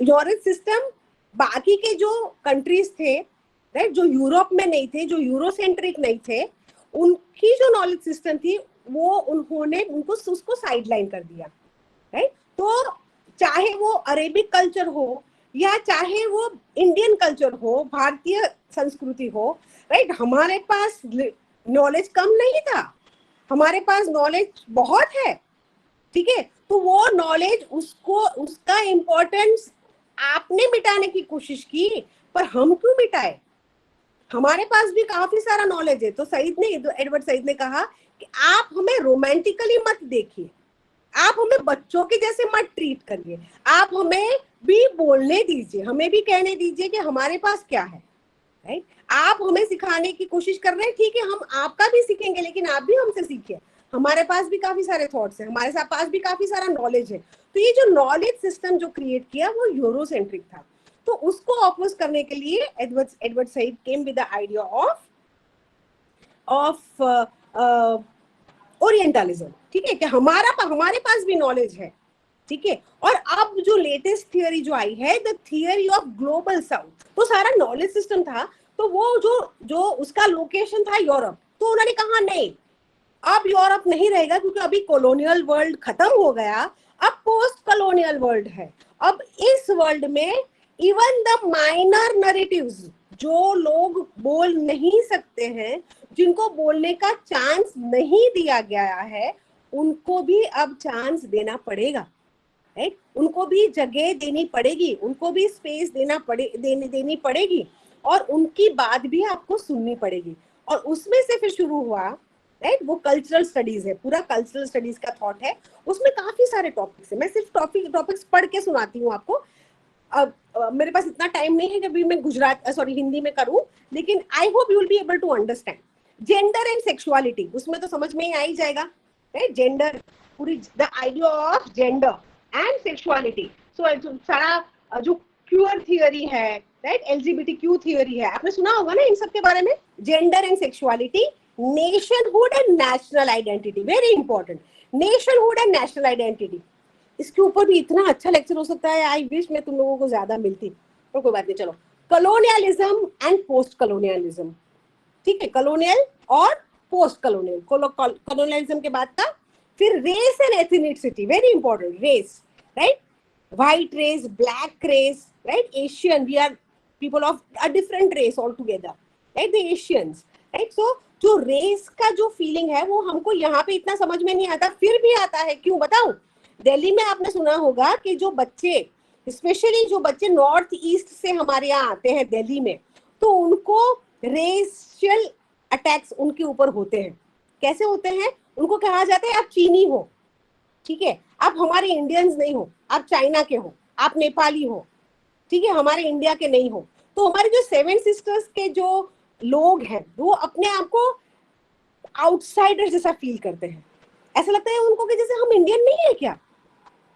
यूरोप सिस्टम बाकी के जो कंट्रीज थे, राइट, जो यूरोप में नहीं थे, जो यूरोसेंट्रिक नहीं थे, उनकी जो नॉलेज सिस्टम थी वो उन्होंने उसको साइडलाइन कर दिया, राइट। तो चाहे वो अरेबिक कल्चर हो या चाहे वो इंडियन कल्चर हो, भारतीय संस्कृति हो, राइट, हमारे पास नॉलेज कम नहीं था, हमारे पास नॉलेज बहुत है, ठीक है। तो वो नॉलेज उसका इम्पोर्टेंस आपने मिटाने की कोशिश की, पर हम क्यों मिटाए, हमारे पास भी काफी सारा नॉलेज है। तो एडवर्ड सईद ने कहा कि आप हमें रोमांटिकली मत देखिए, आप हमें बच्चों के जैसे मत ट्रीट करिए, आप हमें भी बोलने दीजिए, हमें भी कहने दीजिए कि हमारे पास क्या है, राइट। आप हमें सिखाने की कोशिश कर रहे हैं, ठीक है, हम आपका भी सीखेंगे, लेकिन आप भी हमसे सीखिए, हमारे पास भी काफी सारे थॉट्स हैं, हमारे पास भी काफी सारा नॉलेज है। तो ये जो नॉलेज सिस्टम जो क्रिएट किया वो यूरोसेंट्रिक था। तो उसको ऑपोज करने के लिए Edward Said came with the idea of orientalism, ठीक है, कि हमारे पास भी नॉलेज है, ठीक है। और अब जो लेटेस्ट थियोरी जो आई है, the theory of global south, तो सारा नॉलेज सिस्टम था, तो वो जो उसका लोकेशन था यूरोप, तो उन्होंने कहा नहीं, अब यूरोप नहीं रहेगा, क्योंकि अभी कॉलोनियल वर्ल्ड खत्म हो गया, अब पोस्ट कॉलोनियल वर्ल्ड है। अब इस वर्ल्ड में इवन द माइनर नैरेटिव्स, जो लोग बोल नहीं सकते हैं, जिनको बोलने का चांस नहीं दिया गया है, उनको भी अब चांस देना पड़ेगा, राइट, उनको भी जगह देनी पड़ेगी, उनको भी स्पेस देनी पड़ेगी, और उनकी बात भी आपको सुननी पड़ेगी। और उसमें से फिर शुरू हुआ, राइट, वो कल्चरल स्टडीज है, पूरा कल्चरल स्टडीज का थॉट है, उसमें काफी सारे टॉपिक्स है। मैं सिर्फ टॉपिक्स पढ़ के सुनाती हूँ आपको। अब मेरे पास इतना टाइम नहीं है कि अभी मैं हिंदी में करूं, लेकिन I hope you will be able to understand gender and sexuality. उसमें तो समझ में ही आ ही जाएगा, राइट? जेंडर, पूरी the idea of gender and sexuality. So सारा जो क्यूअर थियरी है, राइट, एलजीबीटीक्यू थियरी है, आपने सुना होगा ना इन सब के बारे में। Gender and sexuality, nationhood and national identity, very important, nationhood and national identity. इसके ऊपर भी इतना अच्छा लेक्चर हो सकता है, आई विश मैं तुम लोगों को ज्यादा मिलती, तो कोई बात नहीं। चलो, कॉलोनियलिज्म एंड पोस्ट कॉलोनियलिज्म, ठीक है, कॉलोनियल और पोस्ट कॉलोनियल। कॉलोनियलिज्म के बाद का फिर race and ethnicity, very important, race, right, white race, black race, right, Asian, we are people of a different race all together, right, the Asians, right. So जो race का जो feeling है वो हमको यहाँ पे इतना समझ में नहीं आता, फिर भी आता है, क्यों बताओ? दिल्ली में आपने सुना होगा कि जो बच्चे, स्पेशली जो बच्चे नॉर्थ ईस्ट से हमारे यहाँ आते हैं दिल्ली में, तो उनको रेशियल अटैक्स उनके ऊपर होते हैं। कैसे होते हैं? उनको कहा जाता है आप चीनी हो, ठीक है, आप हमारे इंडियंस नहीं हो, आप चाइना के हो, आप नेपाली हो, ठीक है, हमारे इंडिया के नहीं हो। तो हमारे जो 7 सिस्टर्स के जो लोग हैं वो अपने आप को आउटसाइडर जैसा फील करते हैं। ऐसा लगता है उनको कि जैसे हम इंडियन नहीं है क्या,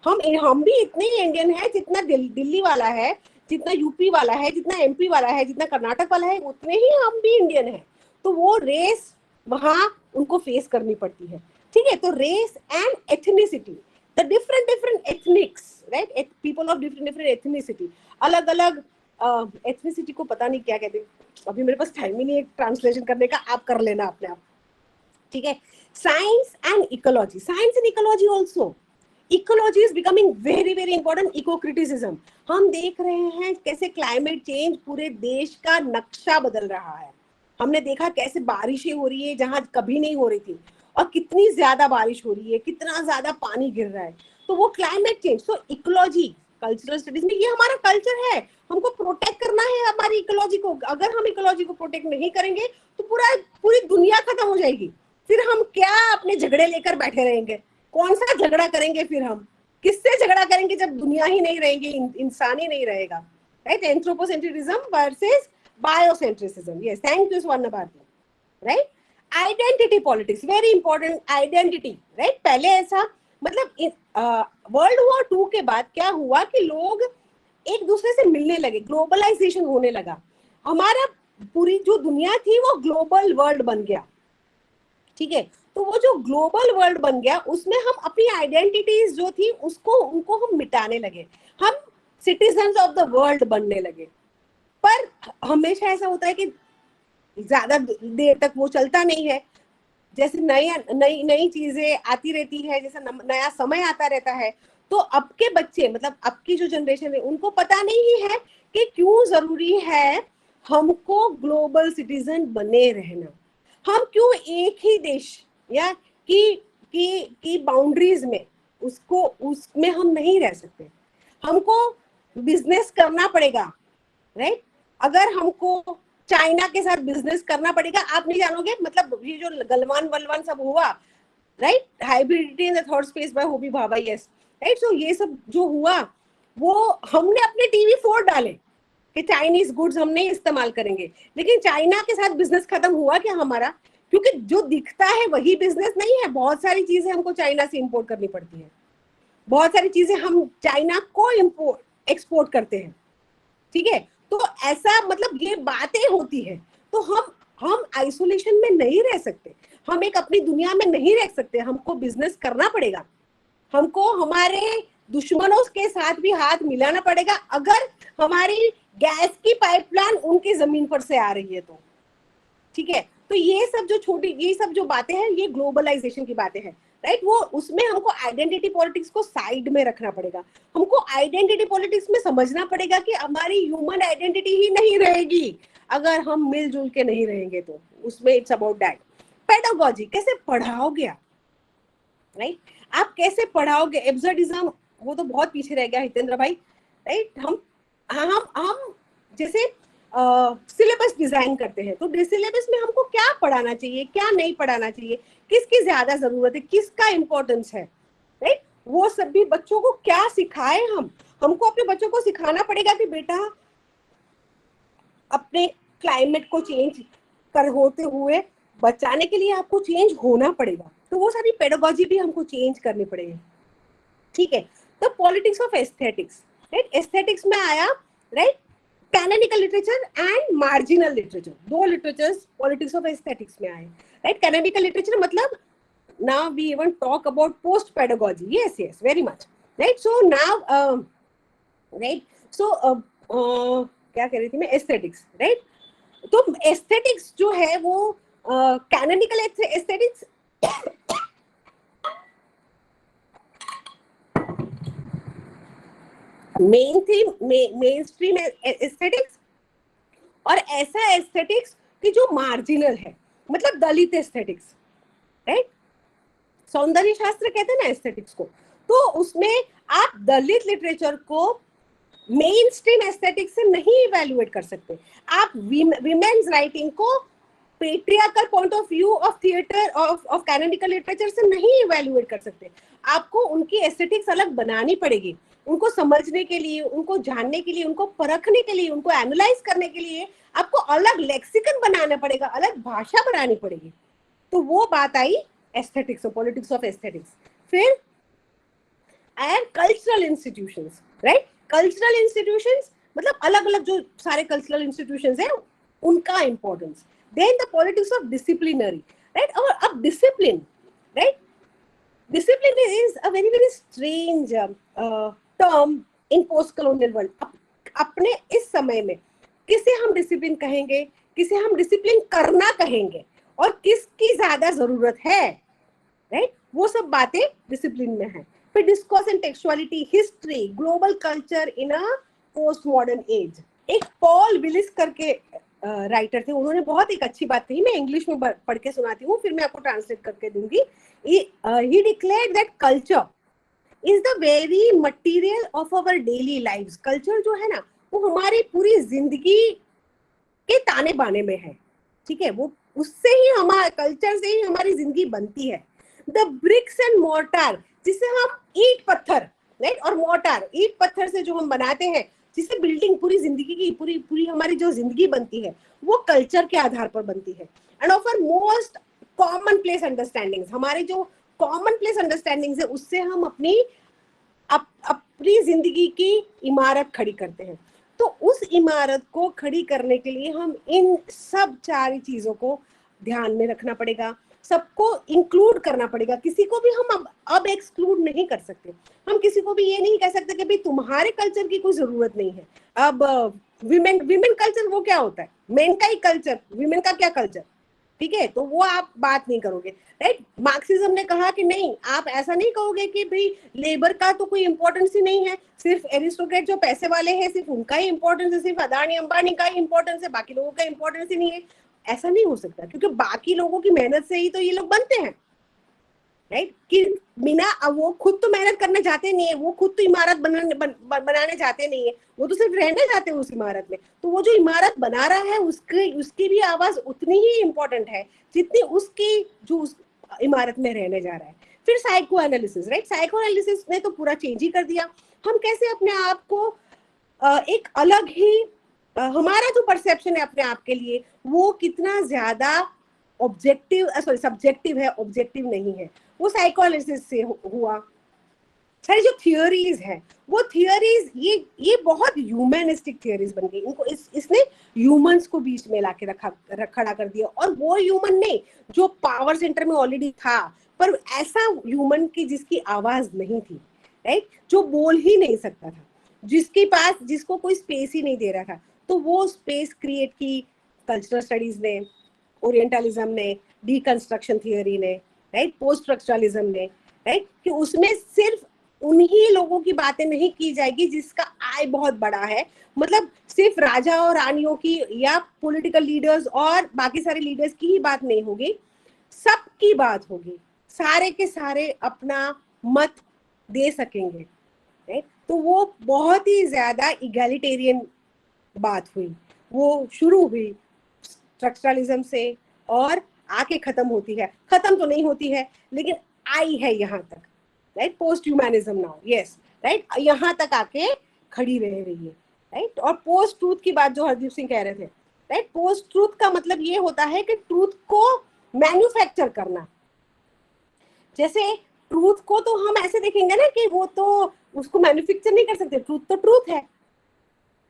हम भी इतने ही इंडियन है जितना दिल्ली वाला है, जितना यूपी वाला है, जितना एमपी वाला है, जितना कर्नाटक वाला है, उतने ही हम भी इंडियन है। तो वो रेस वहां उनको फेस करनी पड़ती है, ठीक है। तो race and ethnicity, the different ethnics, right, people of different ethnicity, अलग अलग एथनिसिटी को पता नहीं क्या कहते, अभी मेरे पास टाइम ही नहीं है ट्रांसलेशन करने का, आप कर लेना अपने आप, ठीक है। Science and ecology, science and ecology also, ecology is becoming very very important. Eco criticism, हम देख रहे हैं कैसे क्लाइमेट चेंज पूरे देश का नक्शा बदल रहा है। हमने देखा कैसे बारिशें हो रही है जहां कभी नहीं हो रही थी, और कितनी ज्यादा बारिश हो रही है, कितना ज्यादा पानी गिर रहा है। तो वो क्लाइमेट चेंज, तो इकोलॉजी कल्चरल स्टडीज में ये हमारा कल्चर है, हमको प्रोटेक्ट करना है हमारी इकोलॉजी को। अगर हम इकोलॉजी को प्रोटेक्ट नहीं करेंगे तो पूरी दुनिया खत्म हो जाएगी। फिर हम क्या अपने झगड़े लेकर बैठे रहेंगे? कौन सा झगड़ा करेंगे? फिर हम किससे झगड़ा करेंगे जब दुनिया ही नहीं रहेगी, इंसान ही नहीं रहेगा, right. Anthropocentrism versus biocentricism, yes, thank you Swarn Bharti, right. Identity politics, very important, identity, right. पहले ऐसा मतलब वर्ल्ड वॉर 2 के बाद क्या हुआ कि लोग एक दूसरे से मिलने लगे, ग्लोबलाइजेशन होने लगा, हमारा पूरी जो दुनिया थी वो ग्लोबल वर्ल्ड बन गया, ठीक है। तो वो जो ग्लोबल वर्ल्ड बन गया उसमें हम अपनी आइडेंटिटीज जो थी उनको हम मिटाने लगे, हम सिटीजन्स ऑफ द वर्ल्ड बनने लगे। पर हमेशा ऐसा होता है कि ज्यादा देर तक वो चलता नहीं है, जैसे नई नई चीजें आती रहती है, जैसे नया समय आता रहता है। तो अब के बच्चे, मतलब अब की जो जनरेशन है, उनको पता नहीं है कि क्यों जरूरी है हमको ग्लोबल सिटीजन बने रहना। हम क्यों एक ही देश या की बाउंड्रीज में उसमें हम नहीं रह सकते, हमको बिजनेस करना पड़ेगा, राइट। अगर हमको चाइना के साथ बिजनेस करना पड़ेगा, आप नहीं जानोगे, मतलब ये जो गलवान वलवान सब हुआ, right, hybridity in the third space by Homi Bhabha, yes, right. So ये सब जो हुआ वो हमने अपने टीवी फोड़ डाले कि चाइनीज गुड्स हम नहीं इस्तेमाल करेंगे, लेकिन चाइना के साथ बिजनेस खत्म हुआ क्या हमारा? क्योंकि जो दिखता है वही बिजनेस नहीं है, बहुत सारी चीजें हमको चाइना से इंपोर्ट करनी पड़ती है, बहुत सारी चीजें हम चाइना को एक्सपोर्ट करते हैं, ठीक है। तो ऐसा मतलब ये बातें होती है। तो हम आइसोलेशन में नहीं रह सकते, हम एक अपनी दुनिया में नहीं रह सकते, हमको बिजनेस करना पड़ेगा, हमको हमारे दुश्मनों के साथ भी हाथ मिलाना पड़ेगा। अगर हमारी गैस की पाइपलाइन उनकी जमीन पर से आ रही है तो, ठीक है। तो ये सब जो बातें हैं, ये ग्लोबलाइजेशन की बातें हैं, राइट। वो उसमें हमको आइडेंटिटी पॉलिटिक्स को साइड में रखना पड़ेगा। हमको आइडेंटिटी पॉलिटिक्स में समझना पड़ेगा कि हमारी ह्यूमन आइडेंटिटी ही नहीं रहेगी अगर हम मिलजुल के नहीं रहेंगे। तो उसमें इट्स अबाउट दैट। पेडागोजी, कैसे पढ़ाओगे आप, राइट, आप कैसे पढ़ाओगे? एब्सर्डिज्म वो तो बहुत पीछे रह गया हितेंद्र भाई, राइट। हम जैसे सिलेबस डिजाइन करते हैं, तो सिलेबस में हमको क्या पढ़ाना चाहिए, क्या नहीं पढ़ाना चाहिए, किसकी ज्यादा जरूरत है, किसका इंपॉर्टेंस है, राइट। वो सब भी बच्चों को क्या सिखाए हम हमको अपने बच्चों को सिखाना पड़ेगा कि बेटा अपने क्लाइमेट को चेंज कर होते हुए बचाने के लिए आपको चेंज होना पड़ेगा, तो वो सारी पेडागोजी भी हमको चेंज करनी पड़ेगी, ठीक है। तो politics of aesthetics, right, aesthetics में आया, right, canonical literature and marginal literature, दो लिटरेचर्स पॉलिटिक्स ऑफ एस्थेटिक्स में आए, राइट। कैनोनिकल लिटरेचर मतलब now we even talk about post pedagogy, yes very much, right। So now right, so क्या कह रही थी मैं, एस्थेटिक्स, राइट। तो एस्थेटिक्स जो है वो canonical aesthetics main stream aesthetics, और ऐसा एस्थेटिक्स कि जो मार्जिनल है, मतलब दलित एस्थेटिक्स, राइट। सौंदर्य शास्त्र कहते हैं ना एस्थेटिक्स को, तो उसमें आप दलित लिटरेचर को मेन स्ट्रीम एस्थेटिक्स से नहीं इवैल्यूएट कर सकते। आप विमेन्स राइटिंग को patriarchal point of view of theatre of canonical literature से नहीं इवैल्यूएट कर सकते। आपको उनकी एस्थेटिक्स अलग बनानी पड़ेगी, उनको समझने के लिए, उनको जानने के लिए, उनको परखने के लिए, उनको एनालाइज करने के लिए आपको अलग लेक्सिकन बनाना पड़ेगा, अलग भाषा बनानी पड़ेगी। तो वो बात आई एस्थेटिक्स और पॉलिटिक्स ऑफ एस्थेटिक्स। फिर and cultural institutions, right, cultural institutions मतलब अलग अलग जो सारे कल्चरल इंस्टीट्यूशंस हैं उनका importance. Then the politics of disciplinary, right. और अब discipline, right, discipline is a very very strange term in post colonial world. अपने इस समय में किसे हम डिसिप्लिन कहेंगे, किसे हम डिसिप्लिन करना कहेंगे, और किसकी ज्यादा जरूरत है, राइट, वो सब बातें डिसिप्लिन में है। फिर discourse and textuality, history, global culture in a post modern age. एक पॉल विलिस करके राइटर थे, उन्होंने बहुत एक अच्छी बात कही, मैं इंग्लिश में पढ़ के सुनाती हूँ, फिर मैं आपको ट्रांसलेट करके दूंगी। He declared that culture is the very material of our daily lives. Culture जो है ना वो हमारी पूरी जिंदगी के ताने बाने में है, ठीक है। वो उससे ही हमारे कल्चर से ही हमारी जिंदगी बनती है। द ब्रिक्स एंड मोर्टार, जिसे हम ईंट पत्थर, राइट, और मोर्टार ईंट पत्थर से जो हम बनाते हैं, जिससे बिल्डिंग पूरी जिंदगी की पूरी हमारी जो जिंदगी बनती है वो कल्चर के आधार पर बनती है। And offer most common place understandings, हमारे जो कॉमन प्लेस अंडरस्टैंडिंग्स है उससे हम अपनी जिंदगी की इमारत खड़ी करते हैं। तो उस इमारत को खड़ी करने के लिए हम इन सब सारी चीजों को ध्यान में रखना पड़ेगा, सबको इंक्लूड करना पड़ेगा। किसी को भी हम अब एक्सक्लूड नहीं कर सकते। हम किसी को भी ये नहीं कह सकते कि भाई तुम्हारे कल्चर की कोई जरूरत नहीं है। अब विमेन कल्चर वो क्या होता है, मेन का ही कल्चर, विमेन का क्या कल्चर, ठीक है, तो वो आप बात नहीं करोगे, राइट। मार्क्सिज्म ने कहा कि नहीं, आप ऐसा नहीं कहोगे कि भाई लेबर का तो कोई इंपॉर्टेंस ही नहीं है, सिर्फ एरिस्टोक्रेट जो पैसे वाले हैं सिर्फ उनका ही इंपॉर्टेंस है, सिर्फ अदानी अंबानी का ही इंपॉर्टेंस है, बाकी लोगों का इंपॉर्टेंस ही नहीं है। ऐसा नहीं हो सकता, क्योंकि बाकी लोगों की मेहनत से ही तो ये लोग बनते हैं, राइट। कि बिना वो खुद तो मेहनत करने जाते नहीं है, वो खुद तो इमारत बनाने जाते नहीं है, वो तो सिर्फ रहने जाते हैं उस इमारत में। तो वो जो इमारत बना रहा है उसकी भी आवाज उतनी ही इम्पोर्टेंट है जितनी उसकी जो उस इमारत में रहने जा रहा है। फिर psycho analysis, right, psycho analysis ने तो पूरा चेंज ही कर दिया। हम कैसे अपने आप को एक अलग ही हमारा जो परसेप्शन है अपने आप के लिए वो कितना ज्यादा सब्जेक्टिव है, ऑब्जेक्टिव नहीं है, वो साइको एनालिसिस से हुआ। सारी जो थियोरीज है वो थियोरीज ये बहुत ह्यूमनिस्टिक थियोरीज बन गई। इनको इसने ह्यूमंस को बीच में लाके खड़ा कर दिया, और वो ह्यूमन नहीं जो पावर सेंटर में ऑलरेडी था, पर ऐसा ह्यूमन की जिसकी आवाज नहीं थी, राइट, जो बोल ही नहीं सकता था, जिसको कोई स्पेस ही नहीं दे रहा था। तो वो स्पेस क्रिएट की कल्चरल स्टडीज ने, ओरिएंटलिज्म ने, डीकंस्ट्रक्शन थियोरी ने, राइट, पोस्ट स्ट्रक्चरलिज्म ने, राइट, कि उसमें सिर्फ उन्हीं लोगों की बातें नहीं की जाएगी जिसका आय बहुत बड़ा है, मतलब सिर्फ राजा और रानियों की या पॉलिटिकल लीडर्स और बाकी सारे लीडर्स की ही बात नहीं होगी, सबकी बात होगी, सारे के सारे अपना मत दे सकेंगे, राइट। तो वो बहुत ही ज्यादा इगैलिटेरियन बात हुई, वो शुरू हुई स्ट्रक्चरलिज्म से और आके खत्म होती है, खत्म तो नहीं होती है लेकिन आई है यहाँ तक, right, post humanism now, yes, right, यहाँ तक आके खड़ी रह रही है, राइट। और पोस्ट ट्रूथ की बात जो हरदीप सिंह कह रहे थे, राइट, पोस्ट ट्रूथ का मतलब ये होता है कि ट्रूथ को मैन्युफैक्चर करना। जैसे ट्रूथ को तो हम ऐसे देखेंगे ना कि वो तो उसको मैन्युफैक्चर नहीं कर सकते, ट्रूथ तो ट्रूथ है,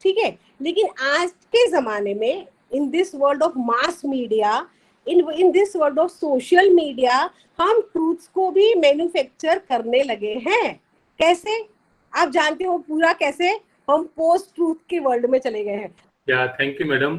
ठीक है। लेकिन आज के जमाने में, in this world of mass media, in this world of social media, हम ट्रूथ्स को भी मैन्युफैक्चर करने लगे हैं। कैसे? आप जानते हो पूरा कैसे? हम पोस्ट ट्रूथ के वर्ल्ड में चले गए हैं। Yeah, thank you, madam.